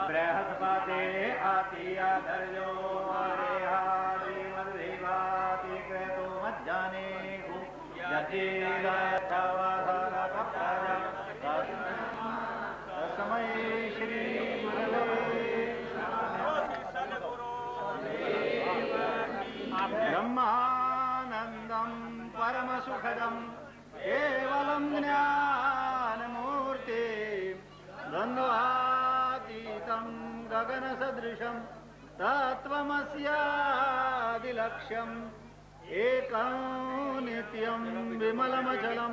बृहस्पति आतिया धर्यो रेहादिवदेवाति क्रतो मज्जाने तस्मै श्री ब्रह्मानन्दं परमसुखदं केवलं ज्ञानमूर्ति द्वन्द्वातीतं गगनसदृशं तत्त्वमस्यादिलक्ष्यम् एकं नित्यं विमलमचलं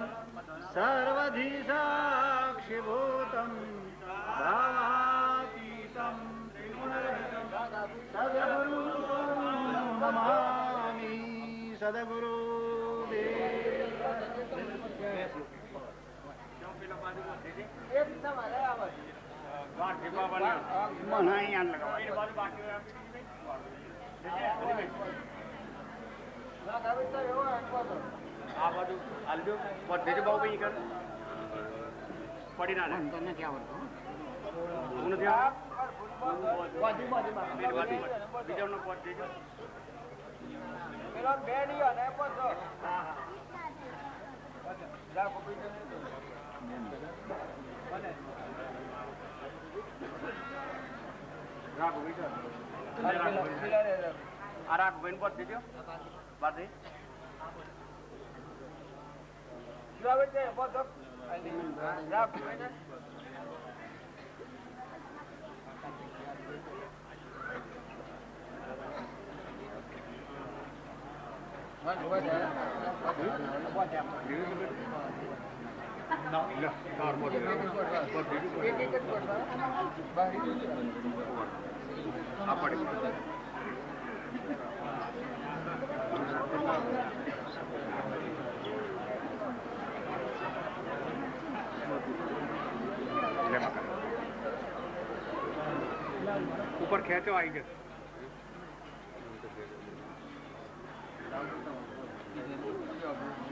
सर्वधी साक्षिभूतं भावातीतं सद्गुरु नमामि આ બાજુ હાલજો બધે બહુ કઈ કર પડી ના તો નથી આવડતું હું નથી બીજા નો પદ દેજો પેલો બે ડીયો ને પદ હા હા જા પકડી રાખ બીજો આ રાખ બેન પદ દેજો બાદે ऊपर खेचो आएंगे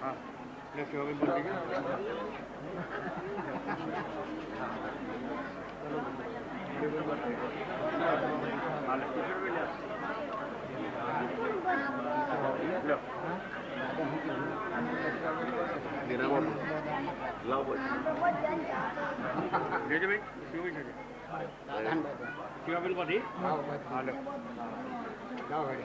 हाँ सेवा भी बोल देજો भाई क्यों भी सेवा बिल बधी हालो जाओ भाई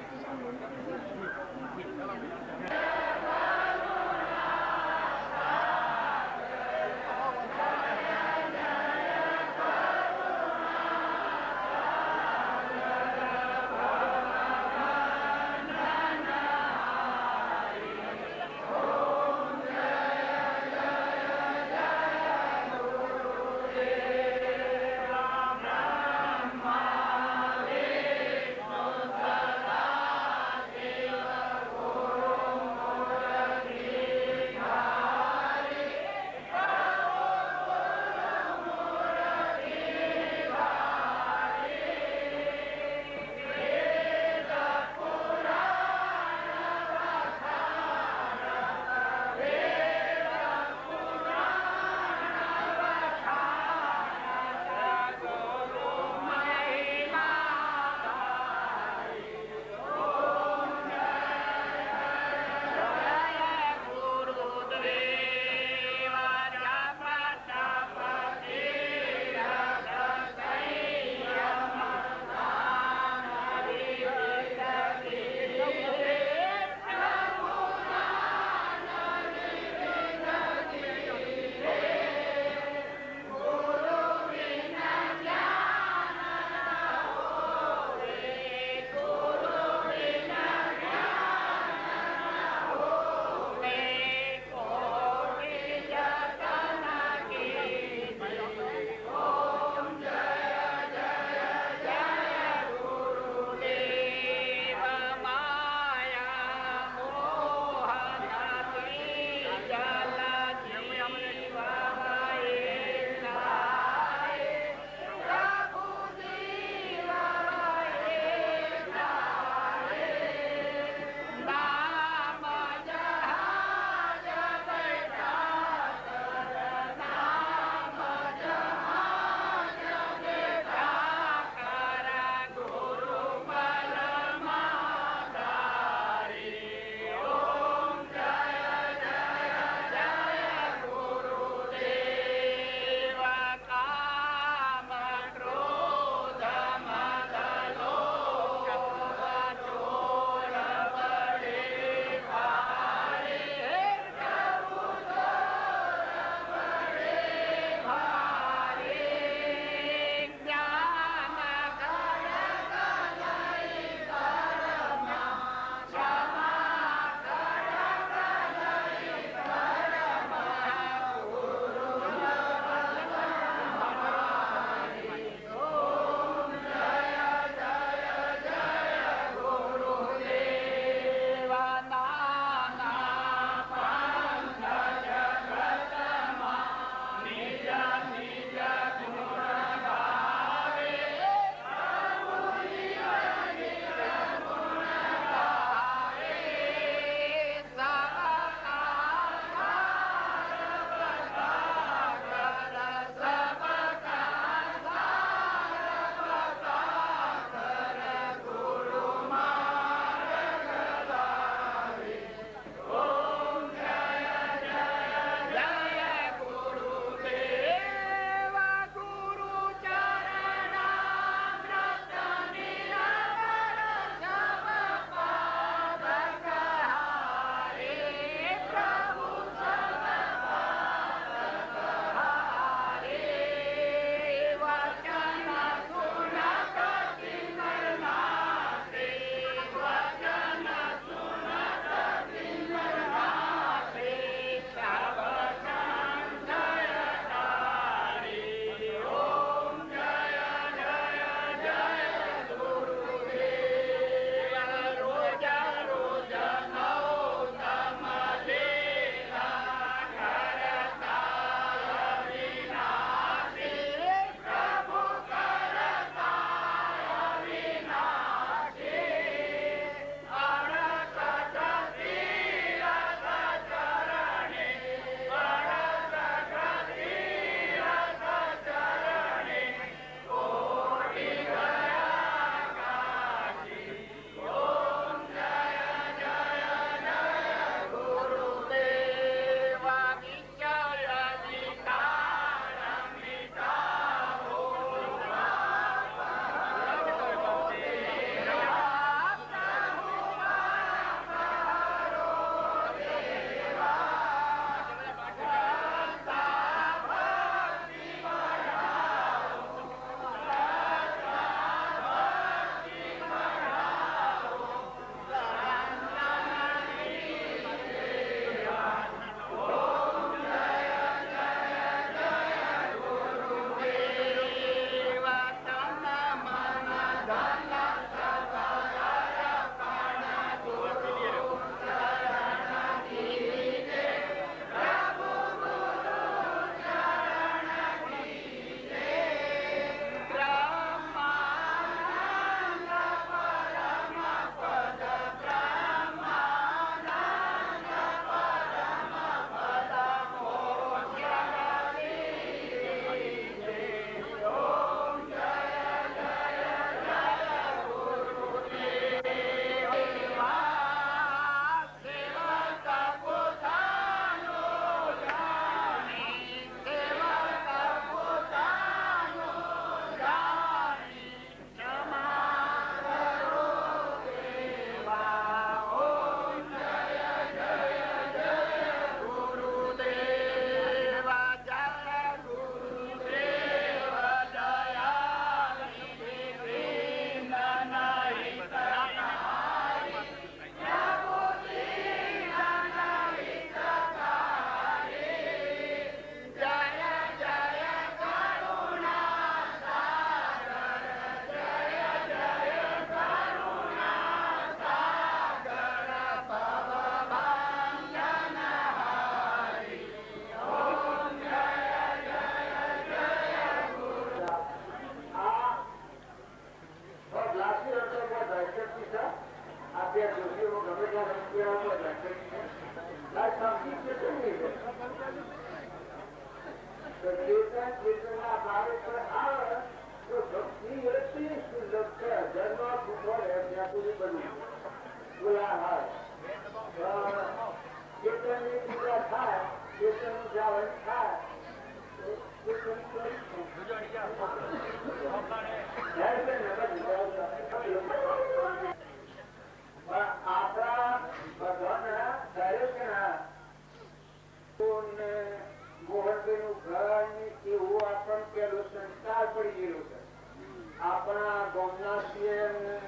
આપણા ગામના છીએ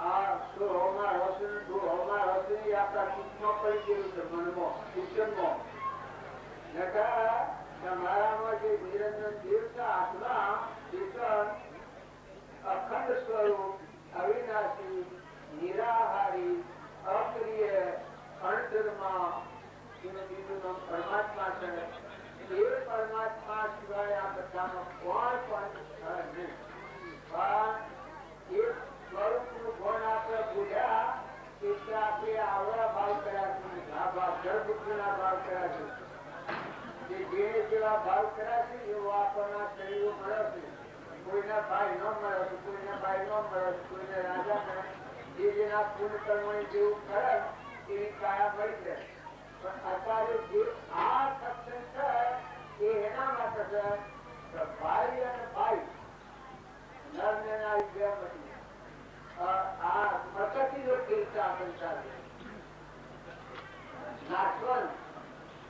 આ હોમાં હશે હોમાં હશે એ આપણા સુખમાં પડી ગયેલું છે મનમાં શિક્ષણમાં તમારામાં જે નિરંજન દેવ છે આત્મા ચેતન અખંડ સ્વરૂપ અવિનાશી નિરાહારી અપ્રિય અણધર્મા બીજું નામ પરમાત્મા છે એ પરમાત્મા સિવાય આ બધામાં કોણ પણ નહીં પણ એ સ્વરૂપનું ગુણ આપણે ભૂલ્યા એટલે આપણે આવડા ભાવ કર્યા છે આ ભાવ જળબુદ્ધિના ભાવ કર્યા છે જે જેવા ભાવ કર્યા છે એવો આપણના શરીરો મળે છે કોઈના ભાઈ ન મળે છે કોઈના ભાઈ ન મળે છે કોઈને રાજા મળે જે જેના પૂર્ણ કર્મની જેવું કરે એવી કાયા મળી જાય પણ અત્યારે જે આ સત્સંગ છે એ એના માટે છે ભાઈ અને ભાઈ નર ને નારી બે બની આ પ્રકૃતિનો ખેલ છે આ સંસાર નાશવંત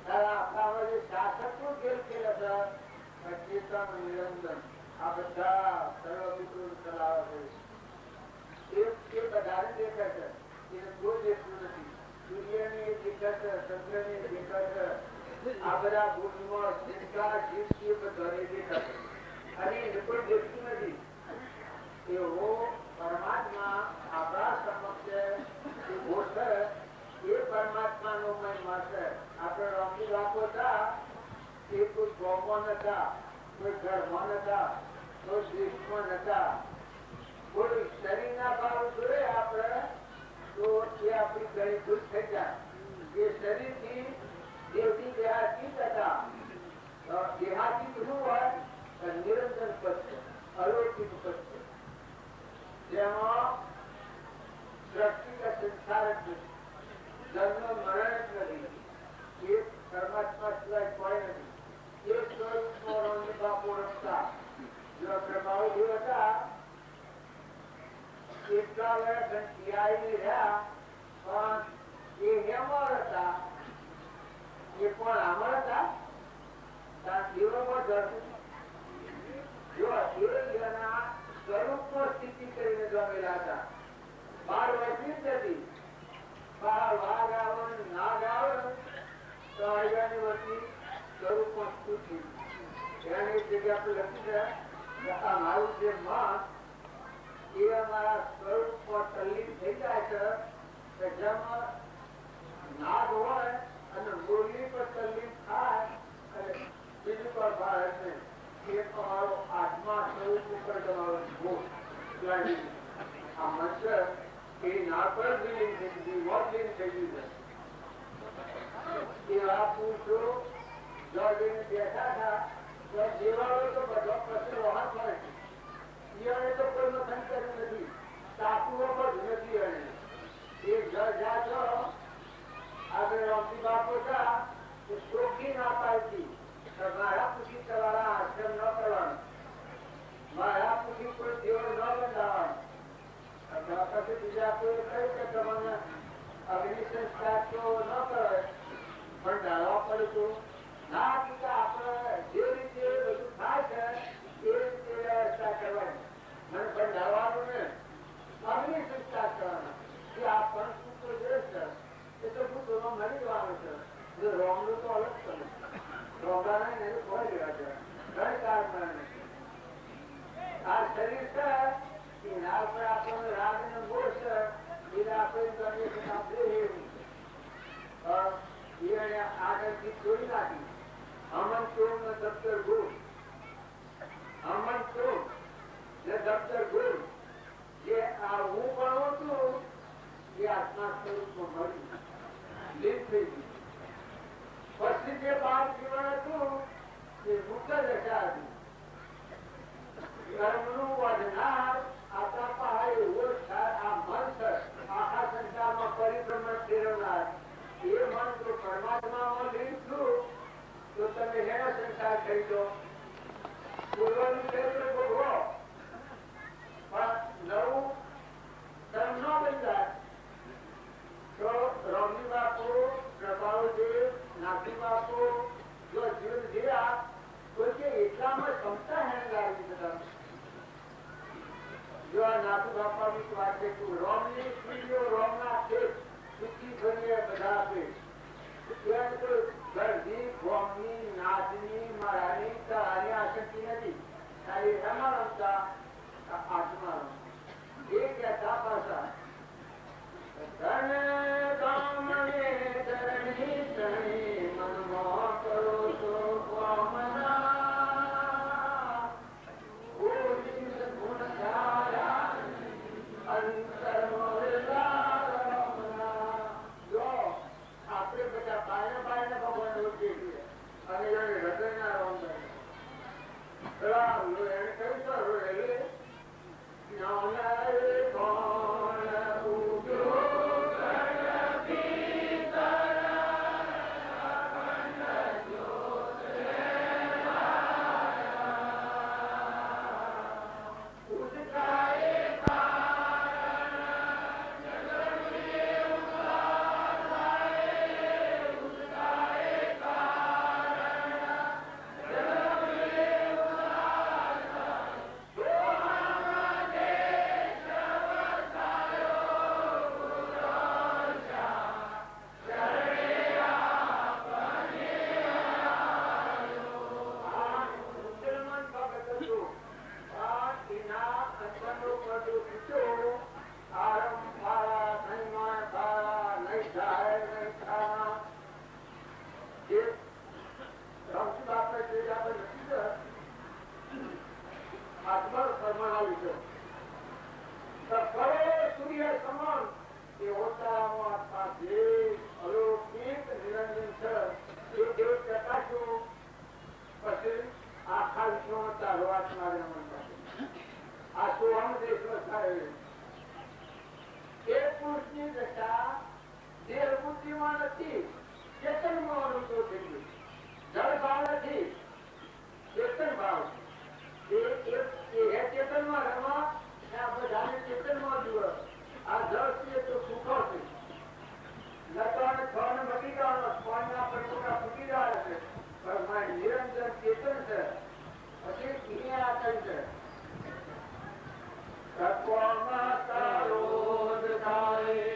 આપણામાં જે શાસકનો ખેલ ખેલે છે ચેતન નિરંજન આ બધા સર્વ મિત્રો ચલાવે છે એ બધાને દેખાય છે એને કોઈ દેખતું નથી સૂર્યને દેખાય છે ચંદ્રને દેખાય છે આ બધા ભૂતમાં જીવતા જીવ છે બધાને દેખાય છે અને એને કોઈ દેખતું નથી એવો પરમાત્મા આપણા સમક્ષ ઉભો છે એ પરમાત્માનો મહિમા છે આપણે રમી રાખો હતા એ કોઈ ગોમાં નતા કોઈ ઘરમાં નતા કોઈ દેશમાં નતા કોઈ શરીરના ભાવ જોઈએ આપણે તો એ આપણી ઘણી ભૂલ થઈ જાય એ શરીરથી દેવથી દેહાતી હતા દેહાતી શું હોય નિરંજન પદ છે અલૌકિક પદ છે જેમાં સૃષ્ટિ का संसार जन्म मरण જ નથી એ પરમાત્મા સિવાય કોઈ નથી એ સ્વરૂપનો રંગમાં પૂરકતા જો પ્રભાવ હતા એટલા વર્ષ ઘંટિયાઈ રહ્યા પણ એ હેમર હતા એ પણ આમર હતા ત્યાં જીવનમાં ધરતું જો એના સ્વરૂપમાં સ્થિતિ કરીને જમેલા હતા 12 વર્ષની જ હતી વાઘ આવે નાગ આવે તો અડવાની વચ્ચે સ્વરૂપમાં સ્થિતિ એની જગ્યા પર લખી છે આ મારું જે મન એ અમારા સ્વરૂપમાં તલ્લીન થઈ જાય છે કે જેમાં નાગ હોય અને મુરલી પર તલ્લીન થાય અને બીજું પર ભારત ને એ તમારો આત્મા સ્વરૂપ ઉપર તમારો ભોગ આ મચ્છર એ ના પર વિલીન થઈ ગયું વોટ લીન થઈ ગયું છે એવા પુરુષો જઈને બેઠા હતા તો જેવાળો તો બધો પ્રશ્ન વહાં પડે છે એને તો કોઈ મથન કર્યું નથી ટાપુઓ પર નથી એને એ જા છો આગળ રમતી બાપો હતા તો શોખી ના પાડતી મારા પૂછી તમારા આશ્રમ ન કરવાનું મારા પૂછી કોઈ દેવ ન બંધાવાનું પછી બીજા કોઈ કહ્યું કે તમને અગ્નિ સંસ્કાર તો ન કરે પણ ડાળવા પડતું ના પિતા આપણે જે રીતે બધું થાય છે એ રીતે વ્યવસ્થા કરવાની મને પણ ડાળવાનું ને અગ્નિ સંસ્કાર કરવાના એ આ પણ સૂત્ર જે છે એ તો સૂત્રમાં મળી જવાનું છે રોમનું તો અલગ છે રોગાના ને કોઈ લેવા છે ઘણી કારણ આ શરીર છે એના ઉપર આપણને રાગ ને મોહ છે એને આપણે આગળથી છોડી નાખી અમન ચોર ને દફતર ગુરુ અમન ચોર ને દફતર ગુરુ જે આ હું ભણું છું આત્મા સ્વરૂપમાં મળી લીન થઈ ગયું. પછી જે 12 જીવન હતું એ મુક્ત દશા હતી. કર્મનું વધનાર આપણા પાસે એવો આ મન છે, આખા સંસારમાં પરિભ્રમણ ફેરવનાર એ મન જો પરમાત્મામાં લીન છું તો તમે એનો સંસાર કરી દો. પૂર્વનું ચરિત્ર ભોગવો પણ નવું કર્મ ન બંધાય તો રોમી બાપુ, પ્રભાવદેવ, નાથી બાપુ જો જીવન જીવ્યા તો કે એટલામાં ક્ષમતા હેન લાવી બધા. જો આ નાથુ બાપાની વાત છે તું રોમની સ્ત્રીઓ રોમના ખેત સુખી ભરીએ બધા આપે ગરદી ગોમની નાચની મારાની તારાની આશક્તિ નથી. ખાલી એમાં રમતા આત્મા એ કહેતા પાછા મનમાં કરો તો આપણે બધા બાયના બાયના ભગવાન ઓળખીએ છીએ અને એને હૃદયના રોમ એને કહ્યું તો સૂર્ય સમાન એ ઓતારામાં જે અલૌકિક નિરંજન છે એ દેવ પ્રકાશું પછી આખા વિશ્વમાં ચાલો આત્મા આ સોહમ દેશમાં થાય એ પુરુષની દશા દેહ બુદ્ધિમાં નથી, ચેતનમાં અનુભવ થઈ ગયું. જળ ભાવ નથી, ચેતન ભાવ. ચેતનમાં રમવા બધાને ચેતનમાં જુઓ. આ જળ છે તો સુખો છે લતાને છને મટી જવાનો સ્પોનના પડકોટા ફૂટી રહ્યા છે પણ મારી નિરંતર ચેતન છે. પછી આતંક છે તત્વમાં તારોધ થાય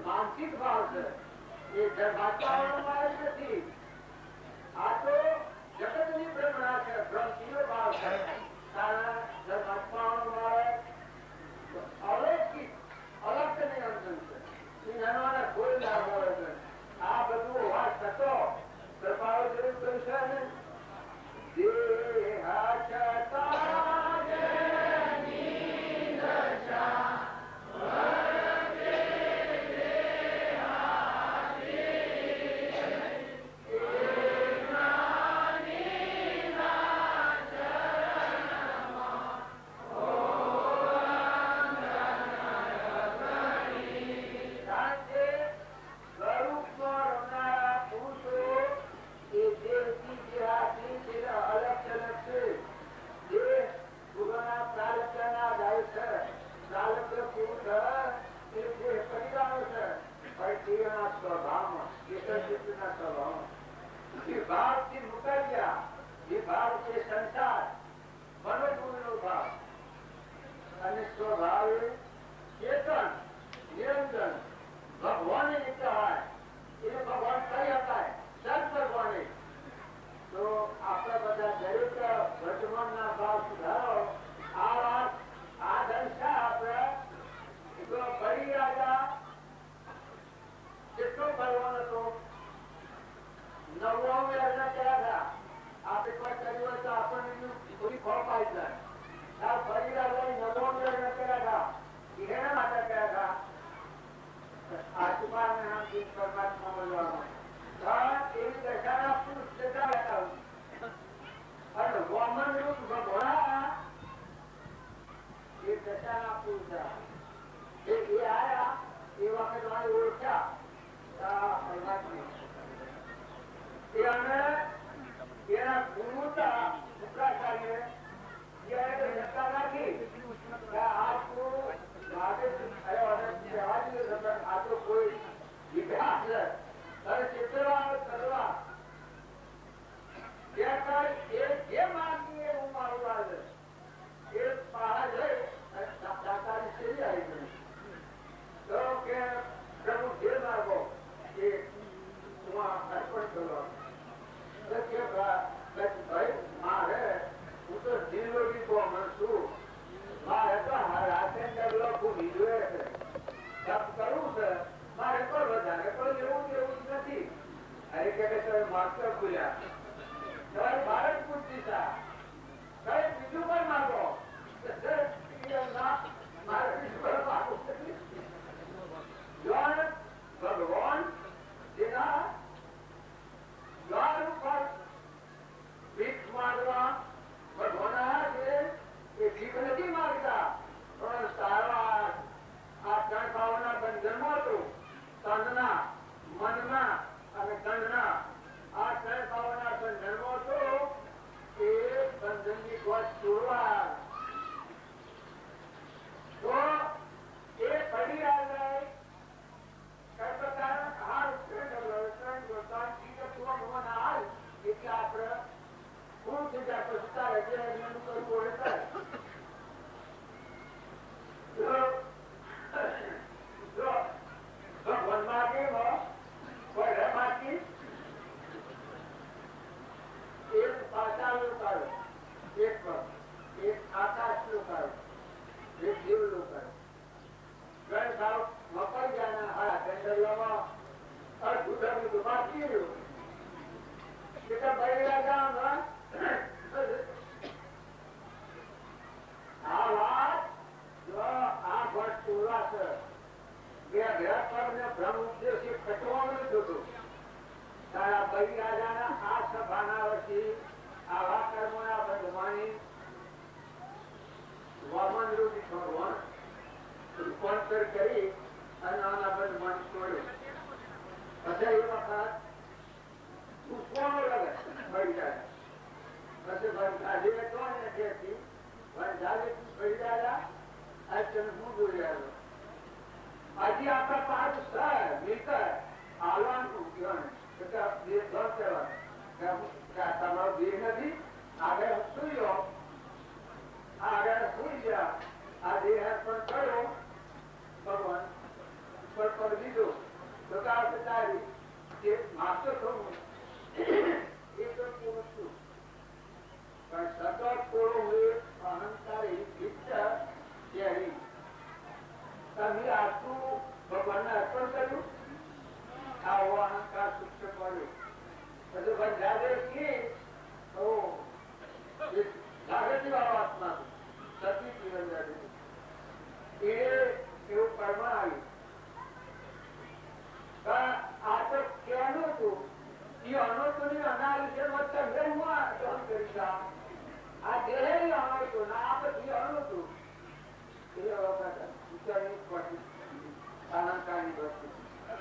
માનસિક ભાવ છે એ વાતાવરણ નથી. આ તો જગત ની ભ્રમણા છે, ભ્રમશીલો ભાવ છે. અલૌકિક અલગ નિરંજન છે. કોઈ લાભ હોય છે. આ બધું હોવા થતો કૃપાઓ જેવું કહ્યું છે ને અર્પણ કરો. ભાઈ મારે હું તો દિલોડી કોમણ છું, મારે તો રાતે ડગલો ભૂલી જોઈએ છે, જપ કરવું છે મારે, તો વધારે પણ એવું જેવું જ નથી. અરે કે તમે માસ્ટર ભૂલ્યા, તમારે ભારત પૂછતી હતા, તમે બીજું પણ માગો મારે બીજું પણ માગવું નથી. ભગવાન જેના દ્વાર ઉપર ભીખ માંગવા ભગવાન છે એ ભીખ નથી માંગતા, પણ સારા આ ત્રણ ભાવના બંધનમાં હતું, તનના, મનના અને ધનના. આ ત્રણ ભાવના બંધનમાં હતો એ બંધનની ગોઠ તોડવા તો એ પડી આવે એક આકાશ નું કર, એક જીવ નું કર. ઘર સાવ મપાઈ જાય હા જંગલોમાં અડધું તો બાકી રહ્યું. આ વાત જો આ વર્ષ પૂરા છે બે ગ્રહ પર ને બ્રહ્મ ઉપદેશ કટવાનું હતું. તારા બળી રાજાના આ સભાના વચ્ચે આવા કર્મોના બંધમાની વામન રૂપી ભગવાન રૂપાંતર કરી અને આના બંધમાન છોડ્યું. પછી એ વખત પૂછવાનું લાગે બળી જાય પછી વનરાજે હતો ને જેથી વનરાજે બળી દાદા આ તને હું જોઈ આવ્યો. આજે આપણા પાંચ સર મિલકત હાલવાનું તમારો દેહ નથી આગળ સુઈ જાઓ, આગળ સુઈ ગયા. આ દેહ પણ કર્યો ભગવાન ઉપર પર દીધો તો તારી જે માગતો થવું એ તો પુરુષ છું, પણ સતત કોળું અહંકારી ઈચ્છા ત્યારે તમે આટલું ભગવાનને અર્પણ કર્યું. આવો અહંકાર સૂક્ષ્મ મળ્યો બધું બંધારે કે જાગૃતિ વાળો આત્મા સતી જીવન જાગૃતિ એ એવું કર્મ આવ્યું. આ તો ક્યાંનું હતું એ અનોતું ની અનાલિસિસ તમે હું કામ કરીશ. આ દેહ અનોતું ના આ પછી અનોતું એ વખત વિચારની પડતી અહંકારની વસ્તુ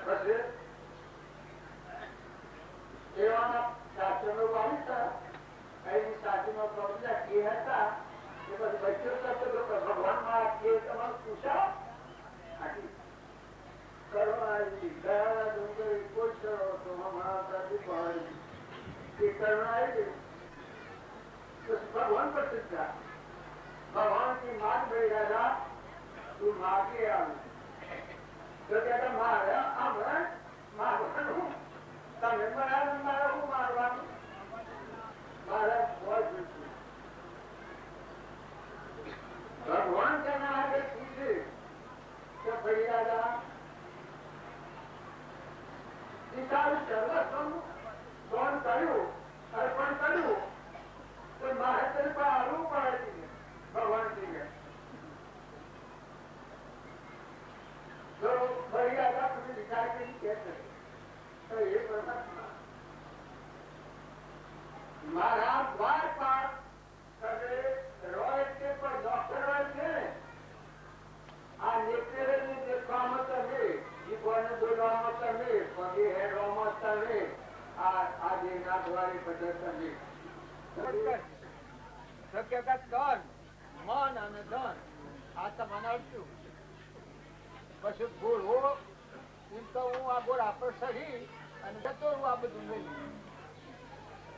પછી એવાના શાસ્ત્રનો વાંચતા એની સાથીમાં પ્રવચા કે હતા કે પછી બચ્ચો કરતો ભગવાન માં કે તમારું પૂછા કરવા ડુંગર કોઈ કરો તો ભગવાન પ્રસિદ્ધ ભગવાન की मात बड़ी राजा तू मागे आવું તો કે મારે મારવાનું તમે મારે હું મારવાનું મારે ભગવાન તેના આગળ પૂછે કે બડી રાજા તારું સર્વસ્વ ફોન કર્યું અર્પણ કર્યું તો મારે તને પણ આવવું પડે ભગવાન તો ફરી આગળ તમે વિચાર કરી કે તો એ પરમાત્મા મારા દ્વાર પર તમે રોય છે પણ ડોક્ટર હોય છે આ નેત્રેને દેખવામાં તમે જીભોને બોલવામાં તમે પગે હેડવામાં તમે આ દેહના દ્વારે બધા તમે શક્યતા ધન મન અને ધન આ તમારે આવશું પછી બોલવો એમ તો હું આ બોલ આપડે સહી અને જતો હું આ બધું લઈ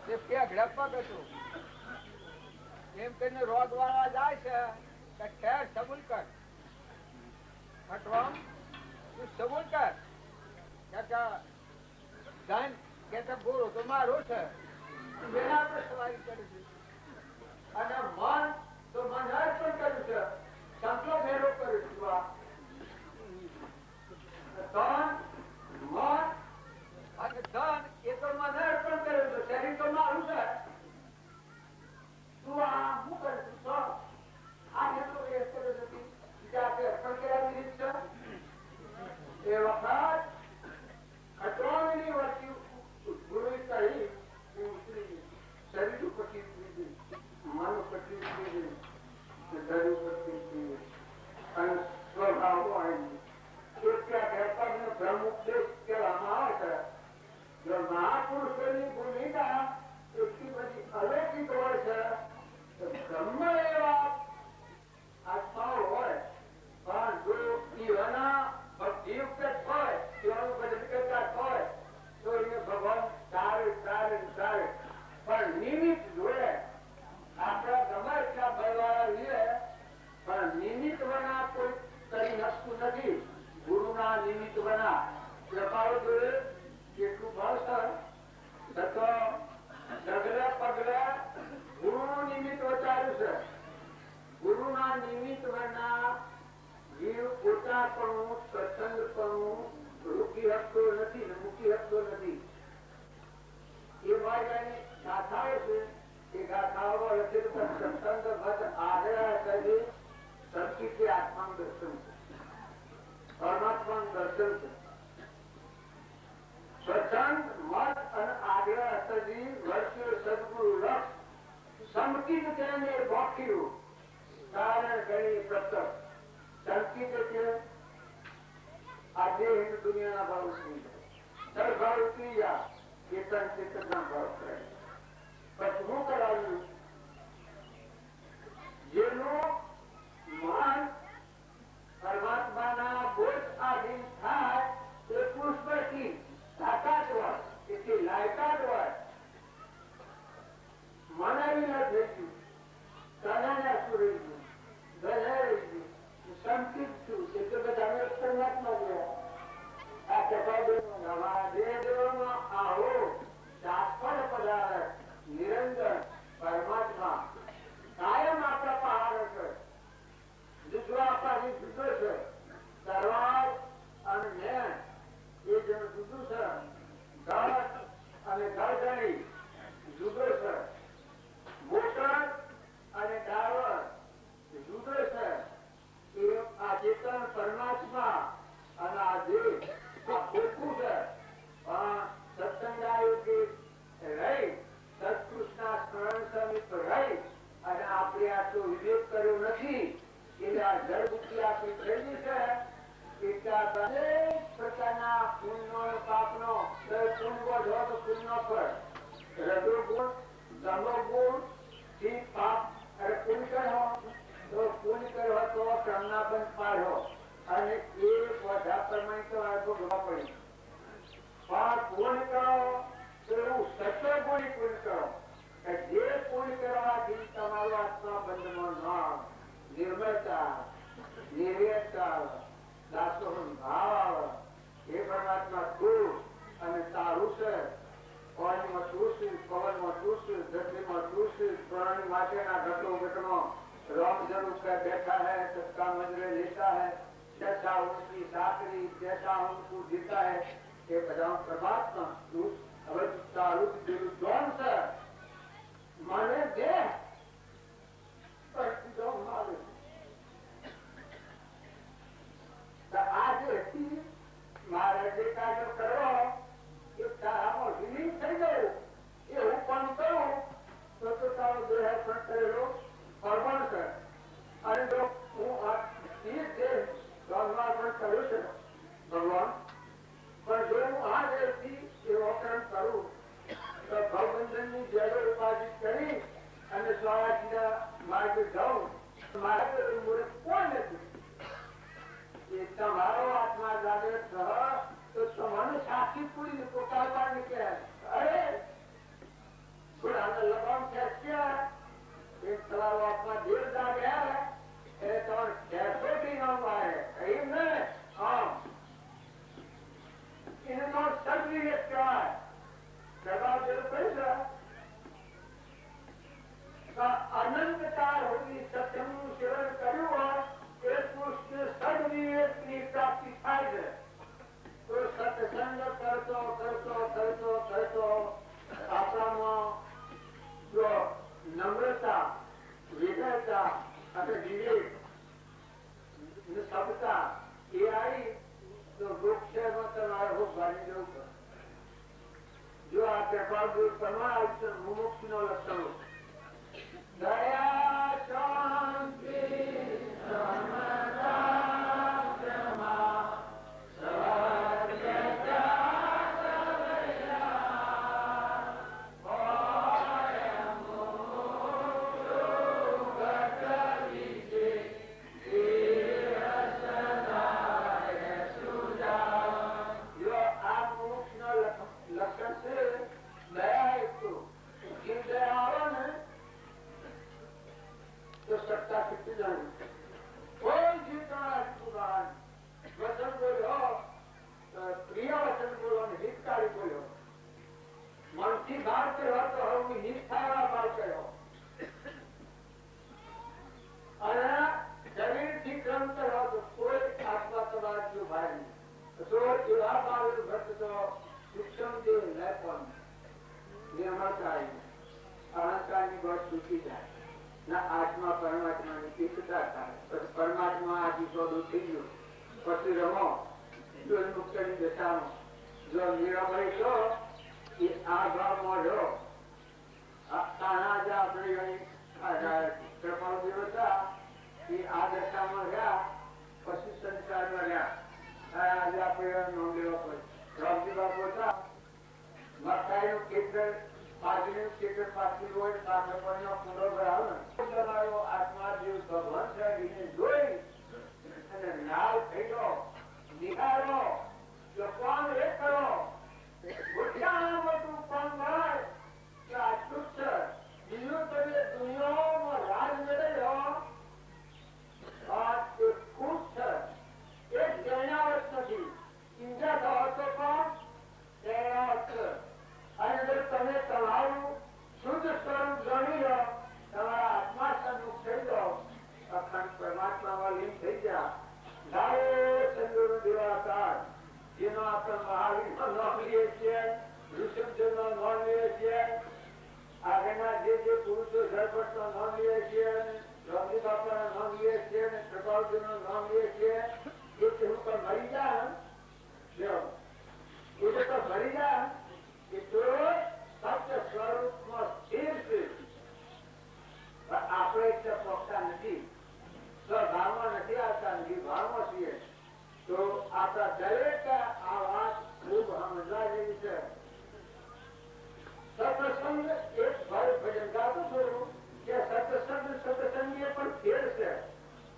તે પેગડા પગ હતું એમ કહીને રોગ વાળા જાય છે કે ખેર સબૂલ કર હટવામ તું સબૂલ કર ધન ઘોડો તો મારો છે, એના પર સવારી કરી છે. અને મન તો મન અર્પણ કર્યું છે, સંકલ્પ ભેરો કર્યો છું. તન મન અને ધન એ તો મને અર્પણ કર્યું છે, શરીર તો મારું છે. તું આ શું કરે તું તો આ તો એ કરે નથી જાતે અર્પણ કર્યા રીત છે. એ વખત અટવાની વસ્તુ ગુરુ કહી શરીર ઉપરથી મન ઉપરથી ધન ઉપરથી અને સ્વભાવ હોય બ્રહ્મ ઉપદેશ કહેવામાં આવે છે. જો મહાપુરુષોની ભૂમિકા એટલી બધી અલૌકિક હોય છે. બ્રહ્મ એવા આત્માઓ હોય પણ જો એવાના ભક્તિયુક્ત હોય, એવાનું ભજન કરતા હોય તો એને ભગવાન સારું સારું સારું પણ નિમિત્ત જોડે. આપણા ગમે એટલા બળવાળા લઈએ પણ નિમિત્ત વના કોઈ કરી શકતું નથી. ગુરુના નિમિત્ત બના કૃપાળુ જોડે કેટલું બળ છે તો ડગલે પગલે ગુરુનું નિમિત્ત વચાર્યું છે. ગુરુના નિમિત્ત બના જીવ પોતાપણું સત્સંગપણું રોકી શકતો નથી ને મૂકી શકતો નથી. એ માર્ગની ગાથાઓ છે. એ ગાથાઓ લખેલું સત્સંગ મત આગળ કરી સંકિત આત્મા દર્શન છે, પરમાત્મા દર્શન છે. સત્સંગ મત અને આગળ સદી વર્ષ સદગુરુ લક્ષ સંકિત તેને ગોઠ્યું કારણ ગણી પ્રત્યક્ષ. સંકિત એટલે આજે હિન્દ દુનિયાના ભાવ સરભાવ ઉતરી ગયા એ સંકિત ના ભાવ કરે. પછી શું કરાવ્યું? જેનું મન પરમાત્માના બોધ આધીન થાય એ પુષ્પથી તાકાત હોય, એટલી લાયકાત હોય. મને એવી ન થઈ ગયું, તને શું રહી ગયું, ગલે રહી ગયું, સંકિત છું એટલે બધા અમે પરમાત્મા ગયા. આ ટપા દેવમાં આવો શાસ્ત્ર પદાર્થ નિરંજન પરમાત્મા કાયમ આપણા પહાડ છે. જુદો આપણાથી જુદો છે. તરવાર અને નેણ એ જણ જુદું છે. ઘર અને ગરદણી જુદો છે. મોટર અને ડાવર જુદો છે. એ આ ચેતન પરમાત્મા અને આ દેહ આ ખોખું છે. પણ સત્સંગાયોગી રહી સત્કૃષ્ણ સ્મરણ સમિત રહી અને આપણે આટલો વિવેક કર્યો નથી એટલે આ જળ બુદ્ધિ આપણી થયેલી છે. એટલા દરેક પ્રકારના પુણ્ય પાપનો પુણ્ય વધો તો પુણ્ય ફળ રજોગુણ તમોગુણ થી પાપ અને પુણ્ય કર્યો તો પુણ્ય કર્યો તો ક્રમના બંધ પાડ્યો અને એ બધા પ્રમાણે તો ભોગવવા પડી. પણ પુણ્ય કરો તો એવું સત્વગુણી પુણ્ય કરો જે પુણ્ય કરવાથી તમારો આત્મા બંધમાં ન નિર્મળતા નિર્વેદતા દાસો ભાવ એ પરમાત્મા તું અને તારું છે. પાણીમાં તું છે, પવનમાં તું છે, ધરતીમાં તું છે, પ્રાણી માટેના ઘટો ઘટનો રોમ જરૂર कर बैठा है, सबका मंजरे लेता है, जैसा उनकी साकरी जैसा उनको जीता है ये બધા પરમાત્મા તું હવે તારું દિલ જોન છે મને દે પણ જો મારે આજે મારે જે કાર્ય કરો એ તારામાં વિલીન થઈ ગયું એવું પણ કરું તો તારો દેહ પણ કરેલો પરમાણ છે. અને જો હું આ ભગવાન પણ કર્યું છે ભગવાન પણ જો હું આ દેહથી એવો કર્મ કરું તો ભવબંધનની જેલો ઉપાધિ કરી અને સ્વરાજના માર્ગે જાઉં મારે મુહૂર્ત કોઈ નથી. એ તમારો આત્મા જાગૃત રહો તો તમારે સાચી પૂરી પોતાના નીકળ્યા. અરે લગામ ખેંચ્યા એક તમારો આત્મા દેર જાગ્યા એટલે તમારે ખેંચોટી નામ આવે એમ ને આમ એને તો સદવિવેક કહેવાય. કૃપાળદેવ તમારા મુમુક્ષુનો લક્ષણો દયા શાંતિ મનથી બહાર કર્યો તો હવે નિષ્ઠાવાળા બહાર કર્યો અને શરીરથી ક્રમ કર્યો તો કોઈ આત્મા તમારા જો બહાર નહીં તો એવા ભાવ ભક્ત તો સૂક્ષ્મ દેવ ન પણ અહંકારની ગોળ તૂટી જાય ના આત્મા પરમાત્માની એકતા થાય પછી પરમાત્મા આ સોદું થઈ ગયું પછી રમો મુક્તની દશામાં જો નિરામય છો એ આ ભાવમાં રહ્યો આના જે આપણે કૃપાળુ દેવતા એ આ દશામાં રહ્યા પછી સંસારમાં રહ્યા આજે આપણે નોંધ લેવા પડે રામજી બાપુ હતા મકાઈનું ખેતર પાછળનું ખેતર પાછળ હોય પાછળનો પૂરો ભરાવો તમારો આત્મા જેવું ભગવાન છે જોઈ અને નાવ થઈ ગયો નિહાળો કોણ એ કરો બધું કોણ મળે કે આટલું છે બીજું તો એ દુનિયામાં રાજ મેળવ્યો ખુશ છે એ જૈનાવત નથી ઇન્દ્ર થયો તો પણ જૈનાવત છે અને જો તમે તમારું શુદ્ધ સ્વરૂપ જાણી લો તમારા આત્મા સન્મુખ થઈ જાઓ અખંડ પરમાત્મામાં લીન થઈ જા દેવાકાર જેનો આપણે મહાવીર નામ લઈએ છીએ ઋષભ નામ લઈએ છીએ આગળના જે પુરુષો ઝડપટ નામ લઈએ છીએ રામજી બાપાના નામ લઈએ છીએ અને કૃપાળુજી નું નામ લઈએ છીએ એ તેનું પર મરી જા એ તો મરી જા એ તો સત્ય સ્વરૂપમાં સ્થિર છે આપણે પોખતા નથી સ્વભાવમાં નથી આવતા નિભાવમાં છીએ તો આપણા દરેક આ વાત ખૂબ સમજવા જેવી છે સત્સંગ એક ભજન ગાતો છું કે સત્સંગીય પણ ફેર છે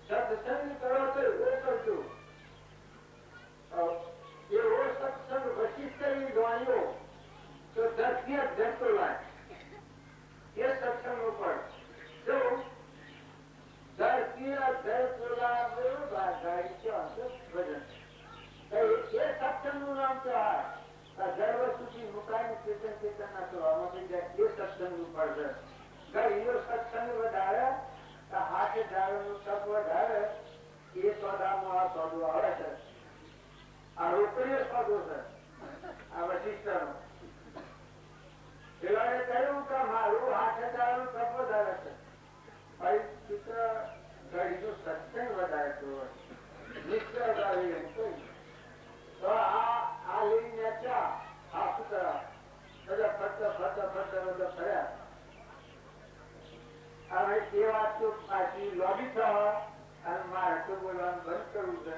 સત્સંગ કરો તો એવો કરજો એવો સત્સંગ વશિષ્ઠની વાણીઓ તો 10 જંતો લાય એ સત્સંગ ઉપર જો 10 સત્સંગનું નામ તો દર વર્ષથી મુકાય ચેતન ના સ્વભાવમાં થઈ જાય એ સત્સંગનું પડશે ગરીનો સત્સંગ વધારે હાથે ધારનું તપ વધારે એ સોદામાં આ સોદો આવે છે આ રોકડીઓ સોદો છે આ વશિષ્ઠનો પેલાને કહ્યું કે મારું હાથે ધારનું તપ વધારે છે ભાઈ ચિત્ર ગરીનું સત્સંગ વધારે તો નિશ્ચય તો આ લઈને આ સુતરા બધા ફરતા ફર્યા હવે તે વાત તો પાછી લોબી થવા અને મારે તો બોલવાનું બંધ કરવું છે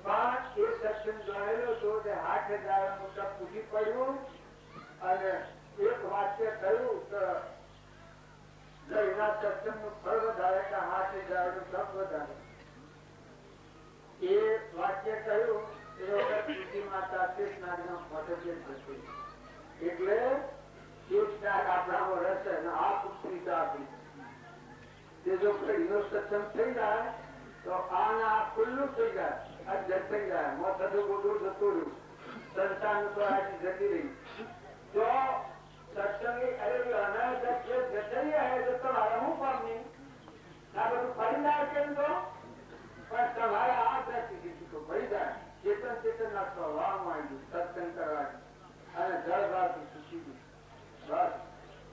પણ એ સત્સંગ જોયેલો હતો તે 8,000 મોટા પૂછી પડ્યું અને એક વાક્ય થયું કે એના સત્સંગનું ફળ વધારે કે 8,000 નું તપ વધારે એ વાક્ય કહ્યું એ વખત તુલસી માતા શેષનાગના મોટે એટલે શેષનાગ આપણામાં રહેશે અને આ પુત્રી આપી તે જો કડીનો સત્સંગ થઈ જાય તો આ ખુલ્લું થઈ જાય આ જત થઈ જાય મોત થતું ગોડું જતું રહ્યું સંસાર તો આજે જતી રહી તો સત્સંગી અરે અનાજ જતી આવે તો તમારે હું પામી આ બધું ફરી જાય કેમ તો પણ તમારે આ દ્રષ્ટિ ભરી જાય ચેતન ના સ્વભાવ માંડ્યું સત્સંગ કરવાની અને જળ ભાવથી સુખી ગયું બસ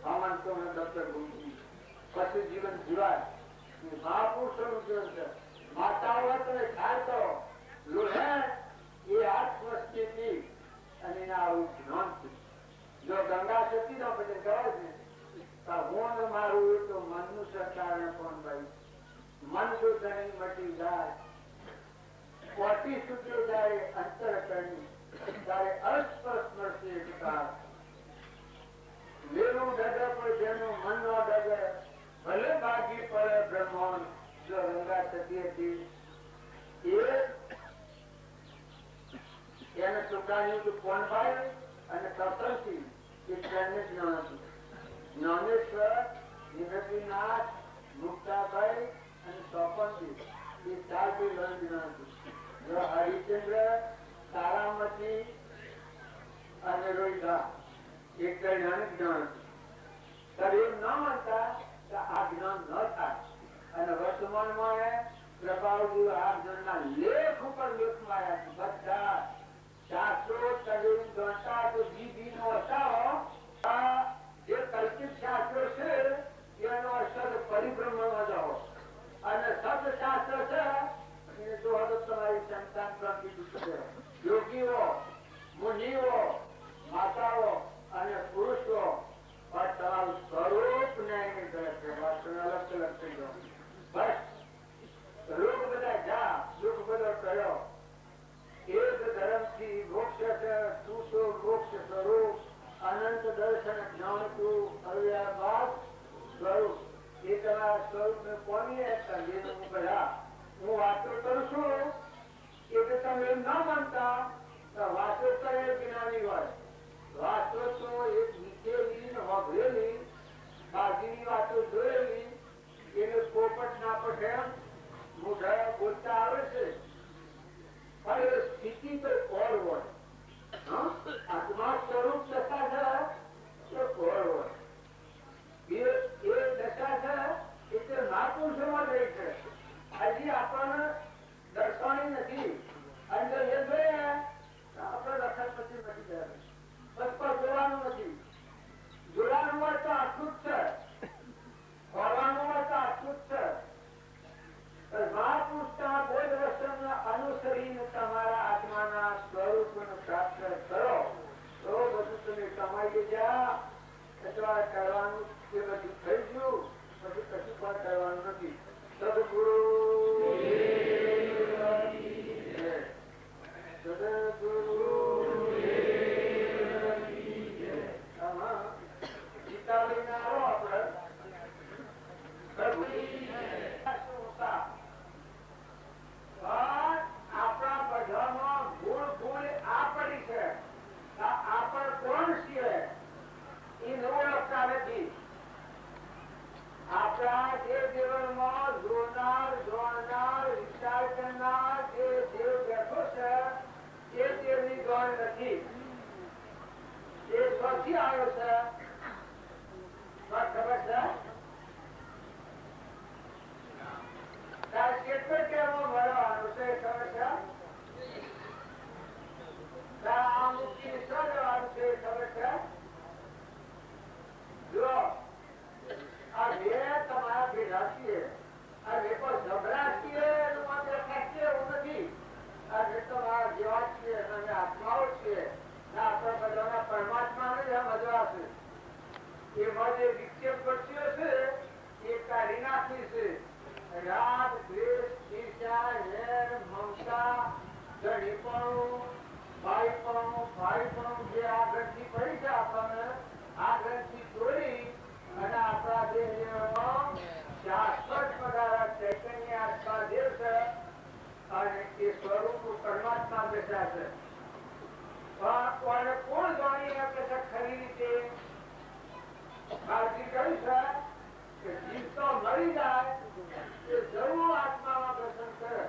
આમંત્રો ને દફતર ગુમતી પછી જીવન જીવાય મહાપુરુષોનું જીવન છે માતાઓ તમે ખ્યાલ કરો લોહે એ આત્મસ્થિતિ અને આવું જ્ઞાન છે પ્રકાર લેવું ડગે પણ જેનું મન નો ડગે ભલે ભાગી પડે બ્રહ્માંડ જો ગંગા થતી હતી એને ચુકાવ્યું હતું કોણભાઈ અને કપલથી એ ત્રણને જ્ઞાન હતું. જ્ઞાનેશ્વર, નિરતિનાથ, મુક્તાભાઈ અને સોપનજી એ ચાર થી જ્ઞાન હતું. હરિચંદ્ર, તારામતી અને રોહિતા એક જ્ઞાન હતું. એમ ન માનતા આ જ્ઞાન ન થાય અને વર્તમાનમાં પ્રભાવજી આ જ્ઞાનના લેખ ઉપર લેખમાં આવ્યા છે. બધા શાસ્ત્રો ગણતા તો જી નો હટાવો જે કલ્પિત શાસ્ત્રો છે એનો અસર પરિભ્રમણમાં જાઓ અને શબ્દ શાસ્ત્ર છે એને જો તમારી સંતાન પ્રાપ્તિ છે. યોગીઓ, મુનિઓ, માતાઓ અને પુરુષો તમારું સ્વરૂપ ને અલગ અલગ થઈ ગયો. બસ રોગ બધા જા દુઃખ બધો કર્યો એક ધર્મ થી મોક્ષ છે. તું તો મોક્ષ સ્વરૂપ અનંત દર્શન જ્ઞાન તું અવ્યાભાસ સ્વરૂપ એ તમારા સ્વરૂપ ને કોની બધા હું વાતો કરું છું એટલે તમે ન માનતા વાતો કરે જ્ઞાની હોય. વાતો તો એક નીચેલી વાપરેલી બાજીની વાતો જોયેલી એને પોપટ ના પડે મોઢા બોલતા આવે છે પણ સ્થિતિ તો ઓર હોય. આત્મા સ્વરૂપ દશા છે તો ઓર હોય. એ દશા છે એટલે મહાપુરુષોમાં રહી છે. હજી આપણને દર્શાવી નથી અંદર એ જોઈએ આપણે રખત પછી નથી જાય બસ પર જોવાનું નથી. જોવાનું હોય તો આટલું જ છે, ખોરવાનું હોય તો આટલું જ છે. મહાપુરુષના બોધ વચનને અનુસરીને તમારા આત્માના સ્વરૂપને પ્રાપ્ત કરો તો બધું તમે કમાઈ જા. અથવા કરવાનું એ બધું થઈ ગયું પછી કશું પણ કરવાનું નથી. સદગુરુ ગીતાજીના આવો આપણે આપણા બધામાં ગુણ ગુણ આ પડી છે. આપણ કોણ છે એ ન ઓળખતા નથી. આપણા જે જીવનમાં જોનાર જોનાર વિચાર કરનાર જે દેવ બેઠો છે એ દેવની ગણ નથી. એ સ્વથી આવ્યો છે ખબર છે. કેટલો કેવો મળવાનું છે ખબર છે. આ મુક્તિ જવાનું છે ખબર છે. જો આ બે તમારા ભેગા છીએ અને કોઈ ઝઘડા છીએ એવું નથી. આ બે તમારા જેવા છીએ અને આત્માઓ છીએ. આપણા બધાના પરમાત્માને જ મજા છે. એમાં જે વિક્ષેપ કરશીઓ છે એ કાઢી નાખી છે. રાગ, દ્વેષ, ઈર્ષ્યા, હેર, મમતા, જડીપણું, ભાઈપણું જે આ ગ્રંથિ પડી છે આપણને આ ગ્રંથિ તોડી અને આપણા દેહમાં શાશ્વત પદાર્થ ચૈતન્ય આત્મા દેવ છે અને એ સ્વરૂપ પરમાત્મા બેઠા છે. પણ કોણ જાણી શકે છે ખરી રીતે? ભારતી કહ્યું છે કે જીવ તો મરી જાય એ જરૂર આત્મામાં દર્શન કરે.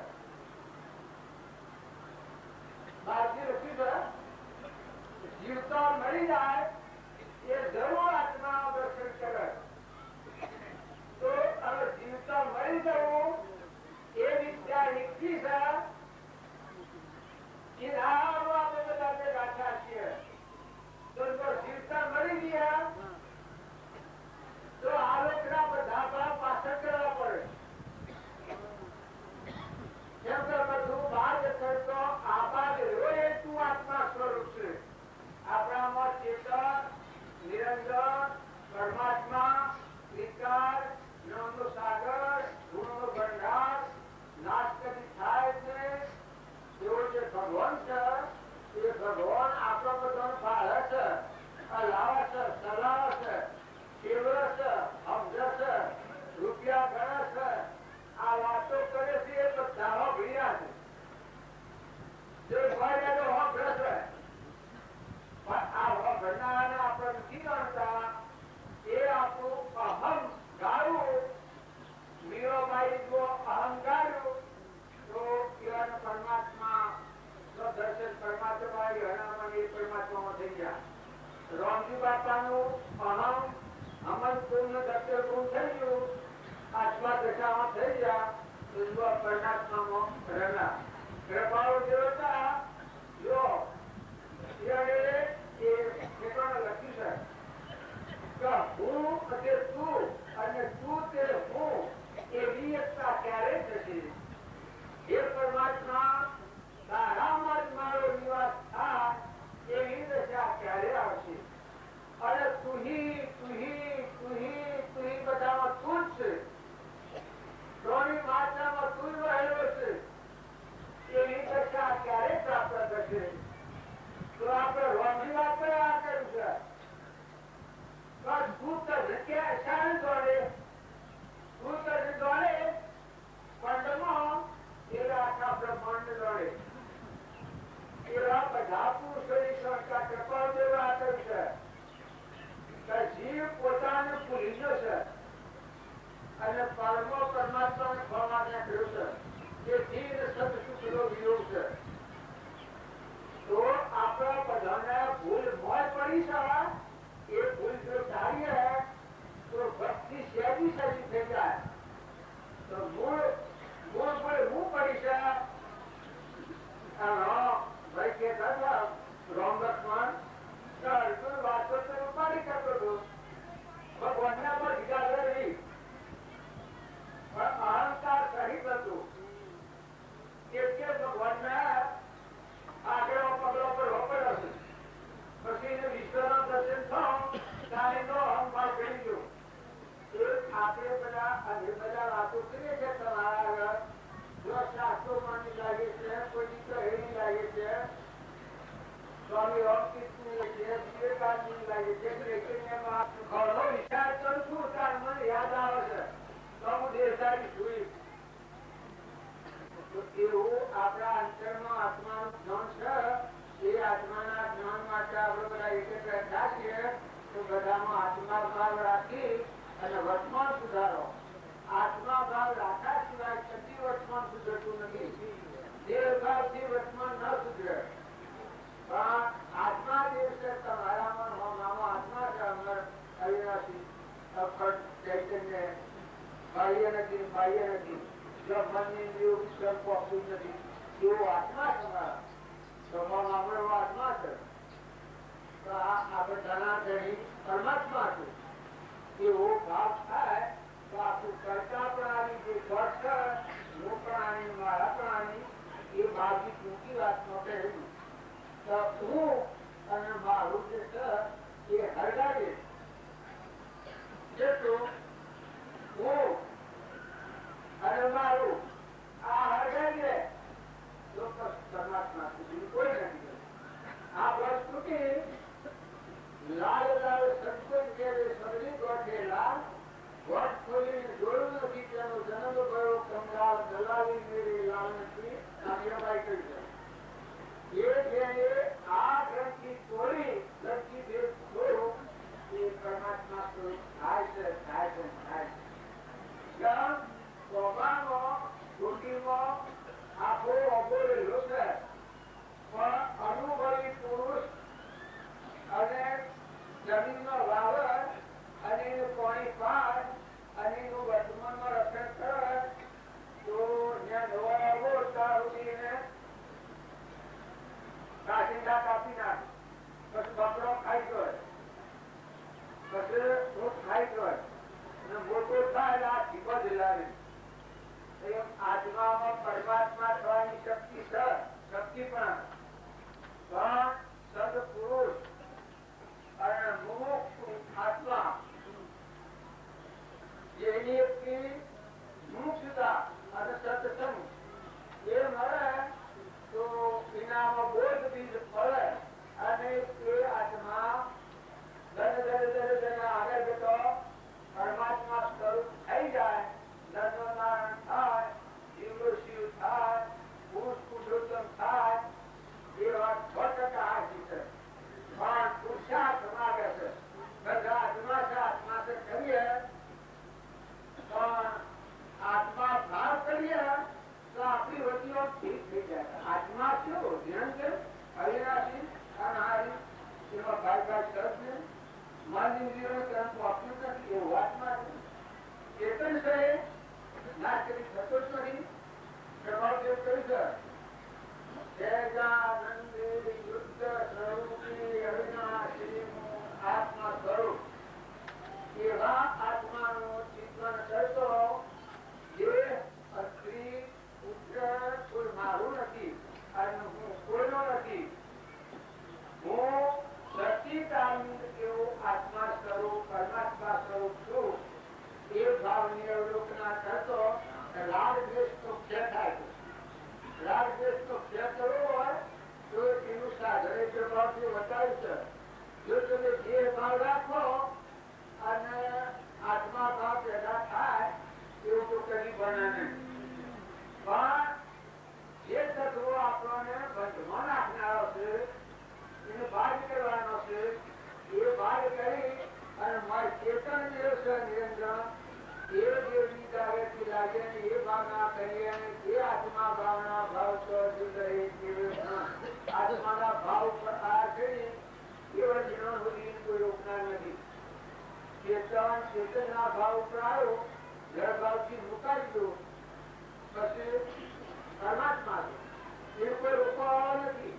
ભારતી લખ્યું છે જીવ તો મરી જાય એ જરૂર આત્મામાં દર્શન કરે. તો હવે જીવતા મરી જવું એ વિદ્યા નીકળી છે. આપણે બધા બેઠા છીએ તો જીવતા મરી ગયા તો આ લોકોના બધા પાછળ કરવા પડે. કેમ કે બધું બાદ કરતો આબાદ હોય તું આત્મા સ્વરૂપ છે. આપણામાં ચેતન રોમજી બાપાનું અહમ અમલ પૂર્ણ દત્તર પૂર્ણ થઈ ગયું, આત્મા દશામાં થઈ ગયા, તો જો પરમાત્મામાં રહેલા કૃપાળુ દેવતા જો લખ્યું છે કે હું અને તું અને તું તે હું એવી એકતા ક્યારે થશે? હે પરમાત્મા, તારામાં જ મારો નિવાસ થાય એવી દશા ક્યારે આવશે? અને તુહી બધામાં તું જ છે, ત્રણેય માત્રામાં તું જ રહેલો છે, એવી દશા ક્યારે પ્રાપ્ત થશે? તો આપણે રોમની વાત પર આ કર્યું છે, બસ તું તને ક્યાં શાન દોડે, તું તને દોડે પંડમાં એવા આખા બ્રહ્માંડ દોડે, એવા બધા પુરુષોની સંસ્થા કૃપાળ દેવા આપ્યું છે કે જીવ પોતાને ભૂલી ગયો છે અને પરમાત્માને ફળમાં કર્યું છે, જે ધીર સદસુખનો વિયોગ છે. તો આપણા બધાને ભૂલ મોય પડી છે, એ ભૂલ જો ધારીએ તો ભક્તિ સહેજી સહેજી થઈ જાય. તો મૂળ પર હું પડી છે ભાઈ કે રામ લક્ષ્મણ અર્જુન વાતો ઉપાડી કરતો હતો, ભગવાનના પર વિચાર નહીં પણ અહંકાર સહિત હતું, કે ભગવાનના આગળ પગલો પર વપર હશે, પછી એને વિશ્વના દર્શન થાવ ત્યારે નો અહંકાર કરી ગયો. આપણે બધા વાતો કરીએ છીએ તમારા આગળ, જો શાસ્ત્રો માની લાગે છે, કોઈ કહેણી લાગે છે, સ્વામી રામકૃષ્ણ છે, વિવેકાનંદ લાગે છે, ઘણો વિચાર કરું છું ત્યારે મને યાદ આવે છે તો હું દેશદારી જોઈ. તો એવું આપણા અંતરમાં આત્માનું જ્ઞાન છે, એ આત્માના જ્ઞાન માટે આપણે બધા એકત્ર છીએ. તો બધામાં આત્મા ભાવ રાખી અને વર્તમાન સુધારો. આત્મા ભાવ રાખ્યા સિવાય કદી વર્તમાન સુધરતું નથી. દેહ ભાવથી વર્તમાન ન સુધરે, પણ આત્મા જે છે તમારામાં આત્મા છે, અમર અવિનાશી અખંડ ચૈતન્ય, બાહ્ય નથી, જો મનની ઇન્દ્રિયો વિશ્રમ પહોંચતું નથી, એવો આત્મા તમારા સ્વભાવમાં આત્મા છે. તો આપણે ધનાધની પરમાત્મા છે, એવો ભાવ થાય તો આપણું કરતા પ્રણાલી જે ઘર છે, હું પ્રણાલી મારા પ્રણાલી, એ ભાવની ટૂંકી વાતમાં કહેલું તો હું અને મારું જે છે એ હરગાવીએ. જેટલું હું અને મારું આ હરગાવીએ ચોક્કસ પરમાત્મા સુધી કોઈ નથી. આ વસ્તુ મન ઇન્દ્રિયોને તરફ આપ્યું નથી એવું આત્મા ચેતન છે નાશ કરી થતો જ નથી. પ્રભાવ જે કરી છે સહેજાનંદ યુદ્ધ સ્વરૂપી અવિનાશી આત્મા સ્વરૂપ એવા આત્માનું ચિંતન કરતો જે સ્ત્રી પુત્ર કોઈ મારું નથી અને હું કોઈનો નથી. હું સચિદાનંદ એવું આત્મા સ્વરૂપ પરમાત્મા સ્વરૂપ છું. એ ભાવની અવલોકના કરતો રાગ દ્વેષ નો ક્ષય થાય છે. રાગ દ્વેષ નો ક્ષય કરવો હોય તો એનું સાધન પ્રભાવથી બતાવ્યું છે. જો તમે દેહ ભાવ રાખો અને આત્મા ભાવ પેદા થાય એવું તો કદી બને નહીં. પણ જે તત્વો આપણને બંધમાં નાખનારો છે એને બહાર કરવાનો છે. એ બહાર કરી અને મારી ચેતન જે છે નિરંજન એ જે વિચારેથી લાગે ને એ ભાવના કરીએ અને જે આત્મા ભાવના ભાવ તો આત્માના ભાવ ઉપર આ કરી એવા જીવન સુધી કોઈ રોકનાર નથી. ચેતનના ભાવ ઉપર આવ્યો જળ ભાવથી મુકાઈ દો પછી પરમાત્મા એ કોઈ રોકવા નથી.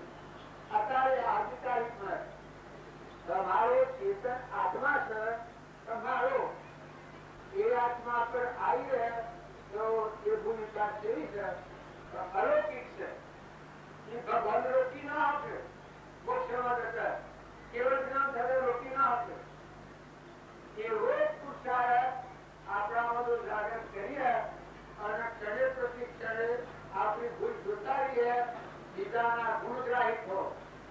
અત્યારે આજની તારીખમાં તમારો ચેતન આત્મા છે તમારો એ આત્મા પર આવી રહે તો એ ભૂમિકા કેવી છે અલૌકિક છે. એ ભગવાન રોકી ના આપે મોક્ષમાં જતા કેવળ જ્ઞાન સાથે રોકી ના આપે. એ રોજ પુરુષાર્થ આપણામાં જો જાગૃત કરીએ અને ક્ષણે પ્રતિ ક્ષણે આપણી ભૂલ જોતા રહીએ બીજાના ગુણગ્રાહી થો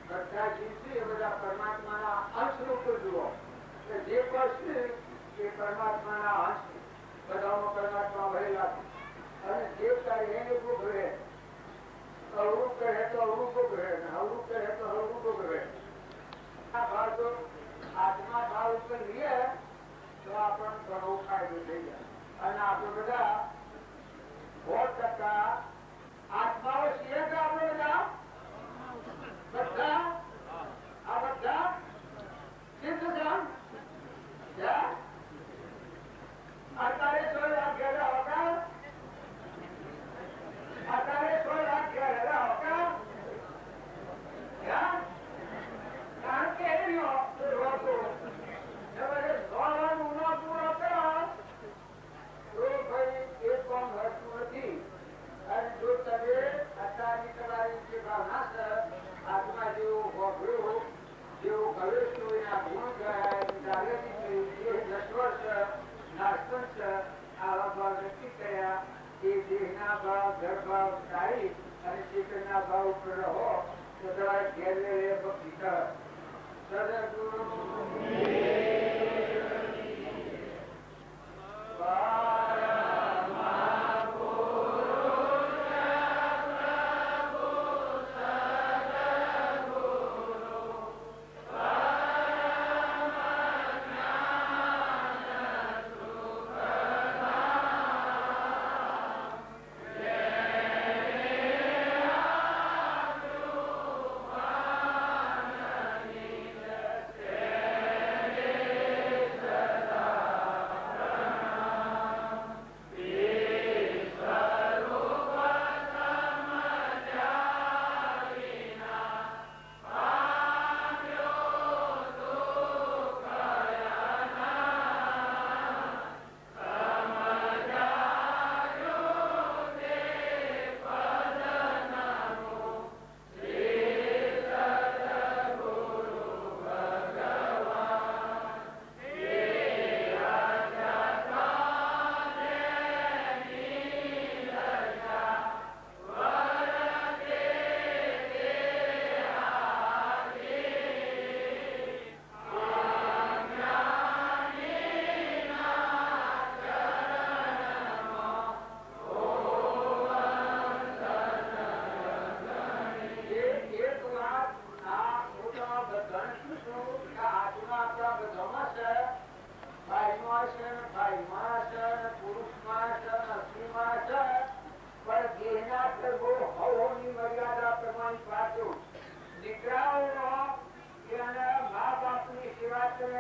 બધા જીવશે એ બધા પરમાત્માના અંશ રૂપે જુઓ જે કરશે એ પરમાત્માના અંશ બધામાં પરમાત્મા ભરેલા છે. અને જે તારે એને ભોગવે અવરું કહે તો અવરું ભોગવે હવરું કહે તો હવરું ભોગવે. આ ભાવ જો આત્મા ભાવ ઉપર લઈએ તો આપણને ઘણો ફાયદો થઈ જાય. અને આપણે બધા 100% આત્માઓ છીએ કે આપણે બધા આ બધા સિદ્ધ છે. અત્યારે 100 લાખ ઘેરા હોતા અત્યારે 100 લાખ ઘેરા હોતા કારણ કે આત્મા જેવું હોભળ્યું જેવું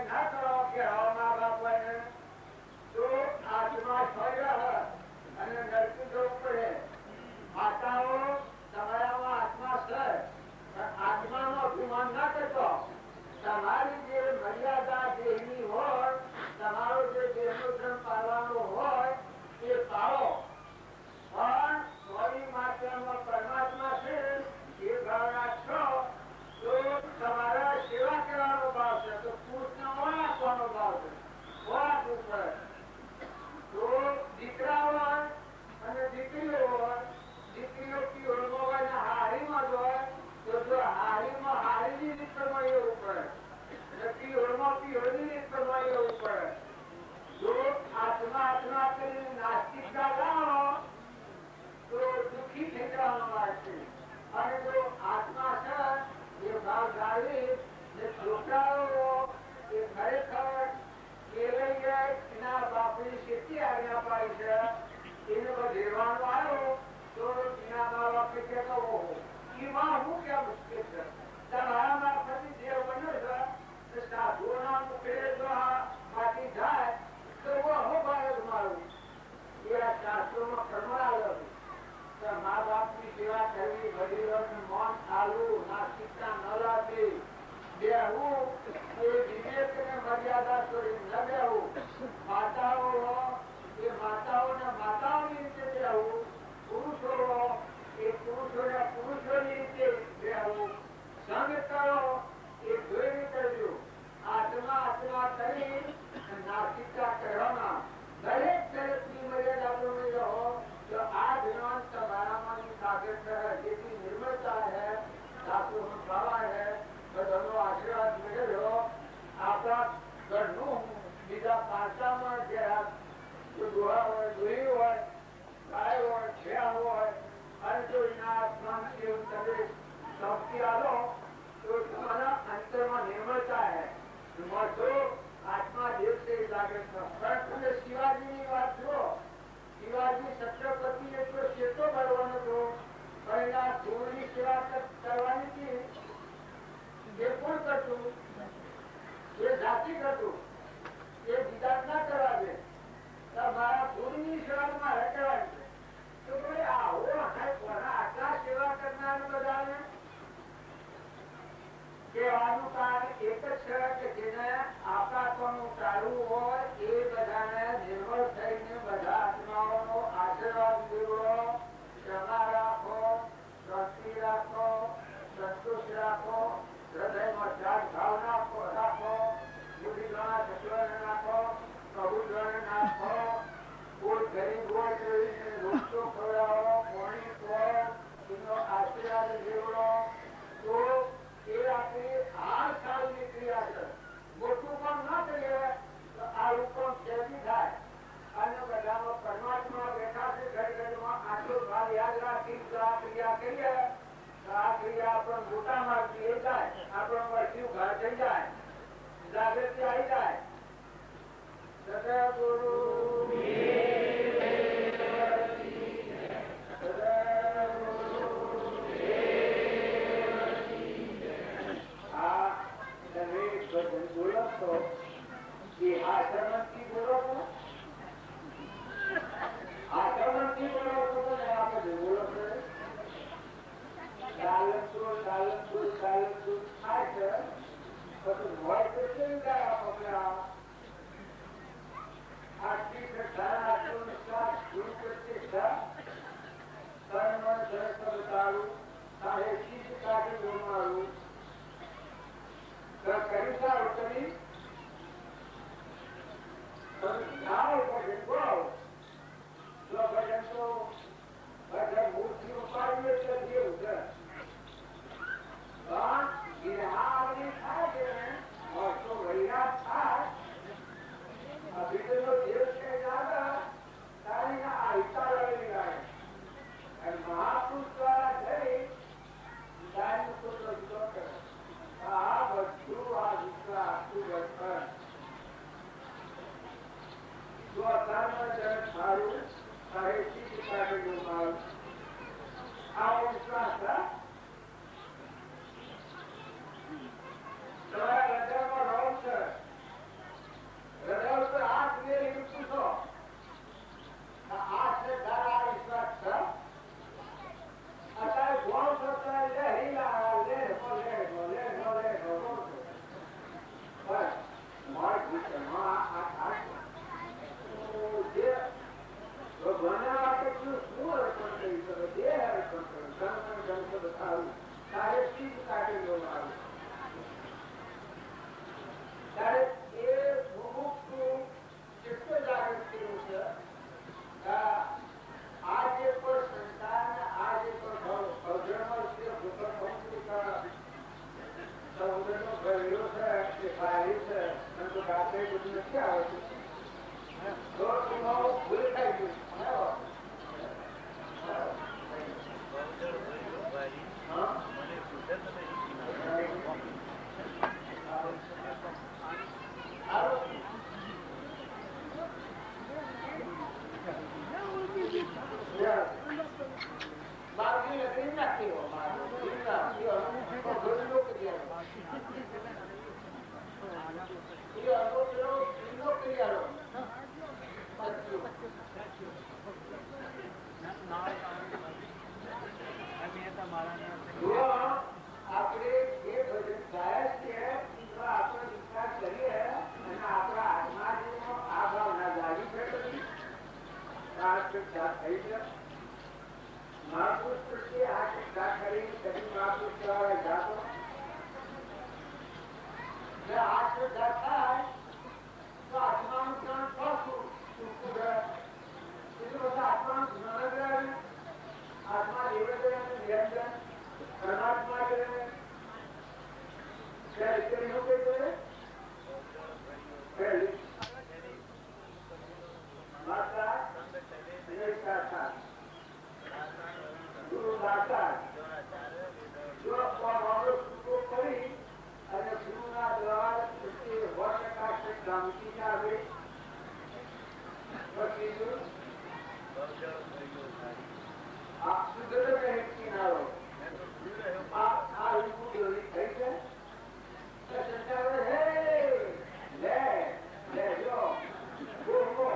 ના કરો કે હવા બાપ હોય તો આત્મા ફર્યા અને નરકી જવું પડે. માતાઓ તમારામાં આત્મા છે, આત્માનો અભિમાન ના કરતો. તમારી જે મર્યાદા દેહની હોય, તમારો જે દેહનો ધર્મ પાળવાનો હોય એ પાળો. પણ સ્વામી માત્રામાં પરમાત્મા છે એ ભાવ રાખશો તો તમારા સેવા કરવાનો ભાવ છે, તો પુરુષને ઓળ આપવાનો ભાવ છે. ઓળ આપવું પડે. તો દીકરા હોય અને દીકરીઓ હોય, દીકરીઓ પીઓળમાં હોય ને હારીમાં જ હોય, તો જો હારીમાં હારીની રીત પ્રમાણે એવું પડે અને પીઓળમાં પીઓળની રીત પ્રમાણે એવું પડે. જો આત્મા આત્મા કરીને નાસ્તિકતા લાવો તો દુઃખી થઈ જવાનું લાગશે. અને જો આત્મા છે એ ભાવ જાળવી ને છોકરાઓ એ ખરેખર એના બાપની શેતી આજ્ઞા પાડી છે એને વધેવાનું આવ્યો તો એના મા બાપે કહેતો એમાં હું ક્યાં મુશ્કેલ છે. તમારા મારફતે જે બને છે સાધુઓના મુખે જો બાકી જાય તો હું ભારત મારું એ આ શાસ્ત્રોમાં ફરમાવેલો છે. મા બાપની સેવા કરવી, વડીલોનું મૌન ચાલવું, નાસ્તિકતા ન રાખવી, બેહવું એ વિવેક અને મર્યાદા છોડી ન બેહવું. માતાઓ એ માતાઓને માતાઓની રીતે બેહવું, પુરુષો એ પુરુષોને પુરુષોની રીતે બેહવું. સંગ કરો એ જોઈને કરજો. આત્મા આત્મા કરી નાસ્તિકતા કરવાના દરેક તરફની મર્યાદા પ્રમાણે રહો તો આ જ્ઞાન તમારામાંની તાકાત है, જેથી નિર્મળતા है, સાસુ ભાવા है, બધાનો આશીર્વાદ મેળવ્યો. આપણા ઘરનું બીજા પાસામાં જે દોહા હોય, દોહી હોય, ગાય હોય, છેયા હોય અને જો એના આત્માની એવું તમે શક્તિ આલો તો તમારા અંતરમાં નિર્મળતા है. જો આત્મા દેવ છે લાગે છે. પણ તમે શિવાજીની વાત જુઓ. શિવાજી છત્રપતિ એટલો શેતો બળવાનો હતો, પણ એના ધૂળની સેવા કરવાની હતી એ કોણ કરતું? એ જાતિ કરતું. એ બીજા ના કરવા દે. મારા ધૂળની સેવા મારે કરવાની છે. તો ભાઈ આવો આટલા સેવા કરનાર બધાને કહેવાનું કારણ એક જ છે કે જેને આકાશનું ટાળવું હોય એ બધાને નિર્મળ થઈને બધા આત્માઓનો આશીર્વાદ મેળવો. ક્ષમા રાખો, શાંતિ રાખો, સંતોષ રાખો, હૃદયમાં ત્યાગ ભાવ રાખો, બુદ્ધિમાં સચવન રાખો, પ્રભુત્વને નાખો. કોઈ ગરીબ હોય તો એને રોટલો ખવડાવો, પાણી ખવડાવો, એનો આશીર્વાદ મેળવો. તો એ આપણી 8 સાલની ક્રિયા છે. મોટું પણ ના કરીએ તો આ રૂપમ સહેજી થાય. અને બધામાં પરમાત્મા બેઠા છે ઘર ઘરમાં. આટલો ભાવ યાદ રાખી આ ક્રિયા કરીએ તો આ ક્રિયા આપણને મોટા માર્ગથી એ જાય, આપણો પરથી ઘર થઈ જાય, જાગૃતિ આવી જાય. સદગુરુ આચરણથી બોલો છો, આચરણથી બોલો છો ને આપણે બોલો છો. ચાલતું થાય છે બધું હોય તો કેવી જાય પગલા. આટલી શ્રદ્ધા, આટલું વિશ્વાસ, ગુરુ પ્રત્યક્ષા, કર્મ જગત બતાવું, તારે શીશ કાઢી બોલવાનું કરી સારું કરી ભજન તો ભજન મૂર્તિ ઉપાડીએ તો જેવું છે. પણ ગિરહારની થાય છે ને તો વૈરાગ થાય. અભિષેકનો દેવ છે જાગે તારી આ હિતા લડી જાય અને મહાપુરુષ દ્વારા જઈ ગાયનું પુત્ર જુદો કરે. આ બધું આ વિશ્વા આખું વર્તન જો અતારમાં જગત સારું તારે શીખ કાઢેલું મારું આવો વિશ્વાસ તમારા હૃદયમાં રહો છે. ભગવાનના માટે શું અર્પણ કરી શકો દેહ અર્પણ કરો ધન બતાવું તારે ચીજ કાઢી લેવાનું ત્યારે એ મુમુક્ષુ ચિત્ત જાગૃત કર્યું છે આ જે કોઈ સંસાર આ જે કોઈ અગ્રમર છે સમુદ્રનો ગયેલો છે કે ભારી છે અને તો રાત્રે બધું નથી આવતું તો ભૂલ થઈ ગયું આપણે જે ભજન ગાયા છીએ આપણે વિચાર કરીએ અને આપણા આત્મા આ ભાવના જાગી છે થઈ છે મહાપુરુષ પ્રત્યે આ ચિંતા કરી કદી મહાપુરુષ દ્વારા જાતો આ શ્રદ્ધા થાય તો આત્માનું જ્ઞાન પાછું છૂટું રહે એટલે બધા આત્માનું જ્ઞાન રહે આત્મા નિવેદન નિરંજન પરમાત્મા કરે ત્યારે શું કહે છે માતા ગુરુ દાતા જો કરી અને ગુરુના દ્વારા 100% ક્રાંતિ આવે પછી આપ સુધરે નહીં કિનારો આ રીત થઈ છે સંસાર હે લે લે જો બો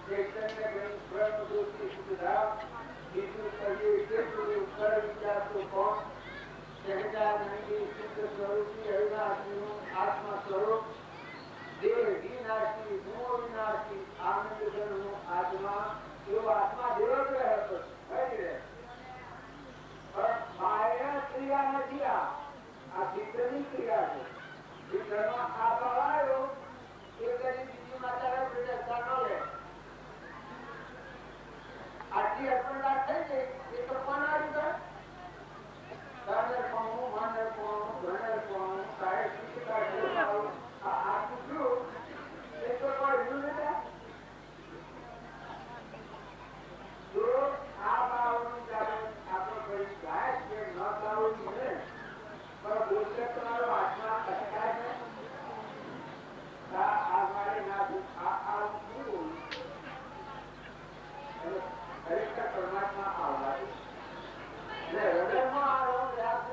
ચૈતન્ય બ્રહ્મ જ્યોતિ સુધાર બીજું કહીએ કેટલું ઉપર વિચારતું કોણ સહેજાનંદી શુદ્ધ સ્વરૂપી હરિનાથનું આત્મા સ્વરૂપ દેહ વિનાશી મોહ વિનાશી આનંદ નું આત્મા એવો આત્મા દેવો જ રહે હતો પણ બાહ્ય ક્રિયા નથી આ ભીતરની ક્રિયા છે ભીતરમાં આ ભાવ આવ્યો એ કરી બીજી માતા પ્રજ્ઞા ન લે આટલી અર્પણતા થઈ ગઈ એ તો કોણ આવી પરમાત્મા આવવા હૃદયમાં આ રોગ રહ્યા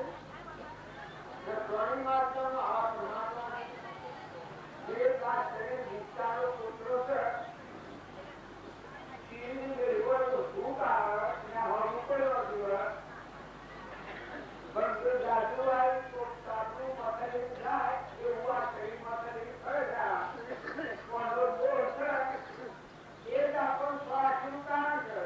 છે પ્રાણી માત્ર નો આવા પરમાત્મા જે શરીર વિસ્તારો પુત્રો છે ભૂખ આવે ત્યાં ઉપડવા જોઈએ પણ જાદુ આવે તો આપણું મથરી જાય એવું આ શરીર મથરી ફરે પણ બોલ છે એ જ આપણું સ્વાસ્થ્યનું કારણ છે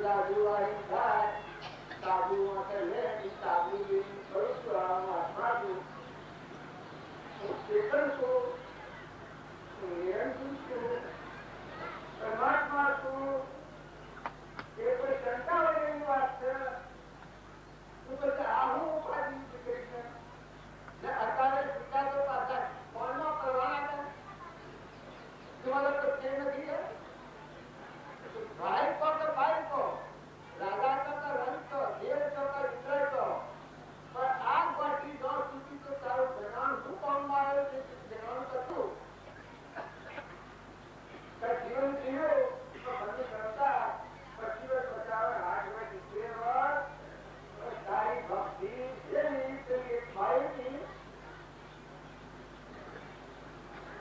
જાદુવાળી થાય સાબુ માટે લે સાબુ લેવી કરું છું આમાં સાબુ ચેતન છું નિરંજન છું પરમાત્મા છું એ કોઈ શંકા વગેરેની વાત છે તું પછી આ હું ઉપાધિ કરીશ અત્યારે પિતા તો પાછા કોણનો કરવાના તમારા તો તે નથી ભાઈ કો તો ભાઈ કો રાજા કો તો રંગ કો દેવ કો તો ઇન્દ્ર કો પણ આગ બાકી દો સુધી તો તારું જ્ઞાન શું કામમાં આવે છે જ્ઞાન કરતું જીવન જીવો તો બંધ કરતા પછી બચાવે હાથ માં નીકળે તારી ભક્તિ જેવી તેવી ભાઈની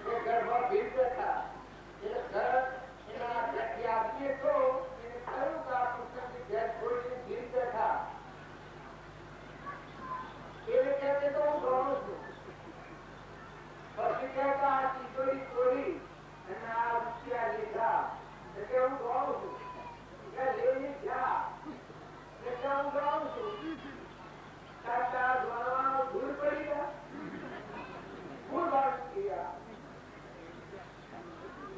એ ઘરમાં ભીડ બેઠા એ ઘર એના વ્યક્તિ આપીએ તો એને કહ્યું કે આ પુસ્તકની ઘેર છોડીને ભીડ બેઠા એને કહેતે તો હું ગણું છું પછી કહેતા આ તિજોરી છોડી અને આ રૂપિયા લીધા એટલે હું ગણું છું લેવી ગયા એટલે હું ગણું છું કાકા ગણવાનો ભૂલ પડી ગયા ભૂલ વાત ગયા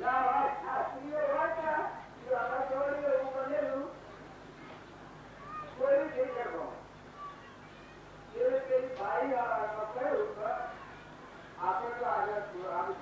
શાસ્ત્રીઓ વાંચ્યા આમાં જોડે એવું બનેલું કોઈ થઈ શકો એ પેલી ભાઈ કહ્યું આપણે તો આગળ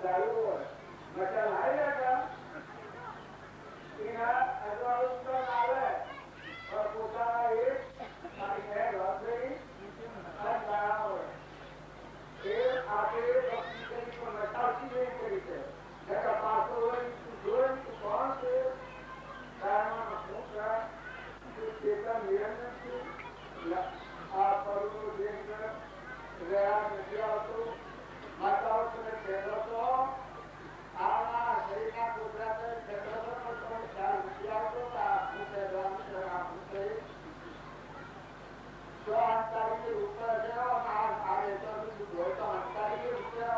દારૂ મજા લાવી હતા એના અજવાળું આવે પોતાના એક રોજરી અને બરાબર એ આપણે ભક્તિ કરી પણ નટાવતી નહીં કરી છે જગા પાસો જોઈ કોણ છે કારણમાં શું ચેતન નિરંજન આ પર્વતો દેખ રહ્યા નથી આવતું માતાઓ તમે ખેડતો આના શરીરના કુદરત ખેડતો પણ તમે ખ્યાલ નથી આવતો કે આપણું ખેડવાનું આપણું શરીર તો અંતારી ઉપર છે આ રેતો હોય તો અંતારી ઉપર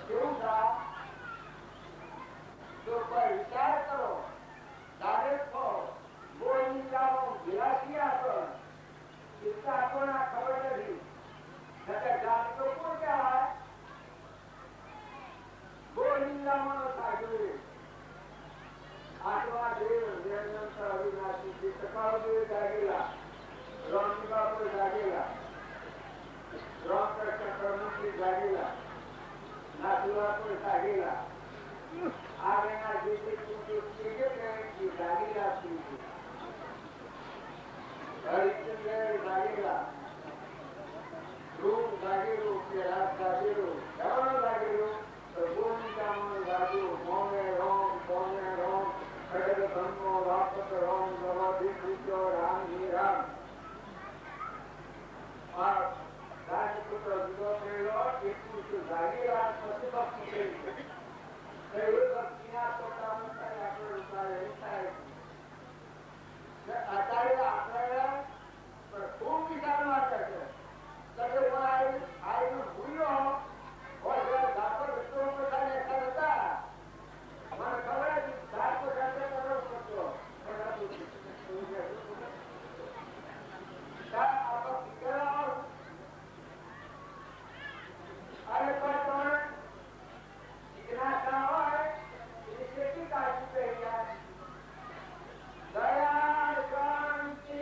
કેવું થાય તો કોઈ વિચાર કરો ડાયરેક્ટ થો બોલની જાઓ વિલાસી આપણ इसका આપણને ખબર નથી નકર જાત તો કોણ કહેવાય બોલિંગામાં સાજુ આઠવા દેવ નિરંતર અવિનાશી શ્રી સકાળદેવ જાગેલા રામબાપુ જાગેલા રામકૃષ્ણ પરમહંસ જાગેલા નાથુબાપુ જાગેલા આગળના જે જાગેલા હરિચંદ્ર જાગેલા રૂપ જાગેલું કે રાત જાગેલું એવા જાગેલું તો ભૂમિકામાં જાગ્યું મોને રોમ ખડગ ધર્મો રાપત રોમ ગવાદી પૂજો રામ હી રામ આ રાજપુત્ર જુદો થયેલો એટલું શું જાગેલા પછી ભક્તિ કરી છે એ ભક્તિના પોતાનું આપણે ઉતારે થાય અત્યારે આપણે ખૂબ વિચાર માટે છે ભૂલ્યો હોય દાખલ વિસ્તરો મને ખબર હતી દાખલ કરતો કરતો અને પણ જિજ્ઞાસા હોય એની કેટલી કાળજી થઈ જાય દયા શાંતિ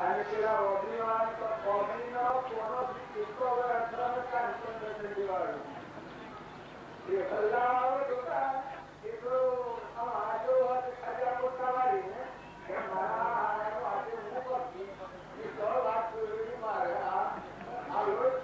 અને પેલા રોબીનો કોનો કિસ્સો દેવાડું એ સલ્લાહ જોતા એટલું આજો ખાજા પોતા વાળીને આજે હું કરતી વાત મારે આ રોજ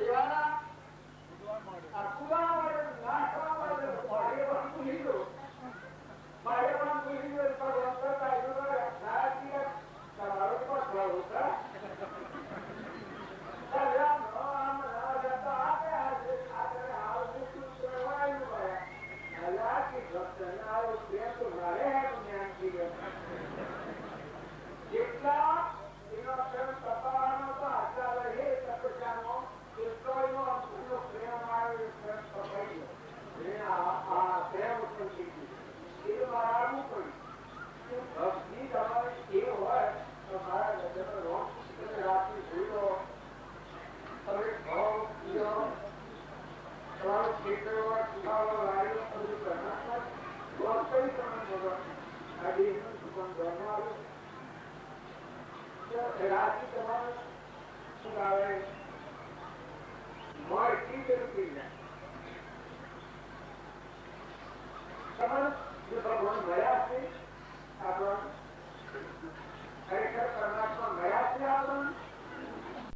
દેવાના કરનારો પ્રેમ તો મારે હે જ્ઞાનથી જેટલા એનો પ્રેમ તપાવવાનો તો આટલા રહે તપસ્યાનો એટલો એનો અંતનો પ્રેમ આવે પ્રેમ તપાઈ ગયો આ પ્રેમ ઉત્પન્ન થઈ ગયું એ મારાનું પડ્યું ભક્તિ તમારી એ હોય તો મારા હૃદયનો રોગ રાત્રિ ભૂલો તમે ભાવ પીઓ તમારું ખેતરમાં સુધારો લાવ્યો બધું કરનાર રોગ કઈ તમે બોલો આ દેશનું સુગંધ ધર્મ આવ્યું રાત્રિ તમારે શું આવે મોય કી જરૂર પી જાય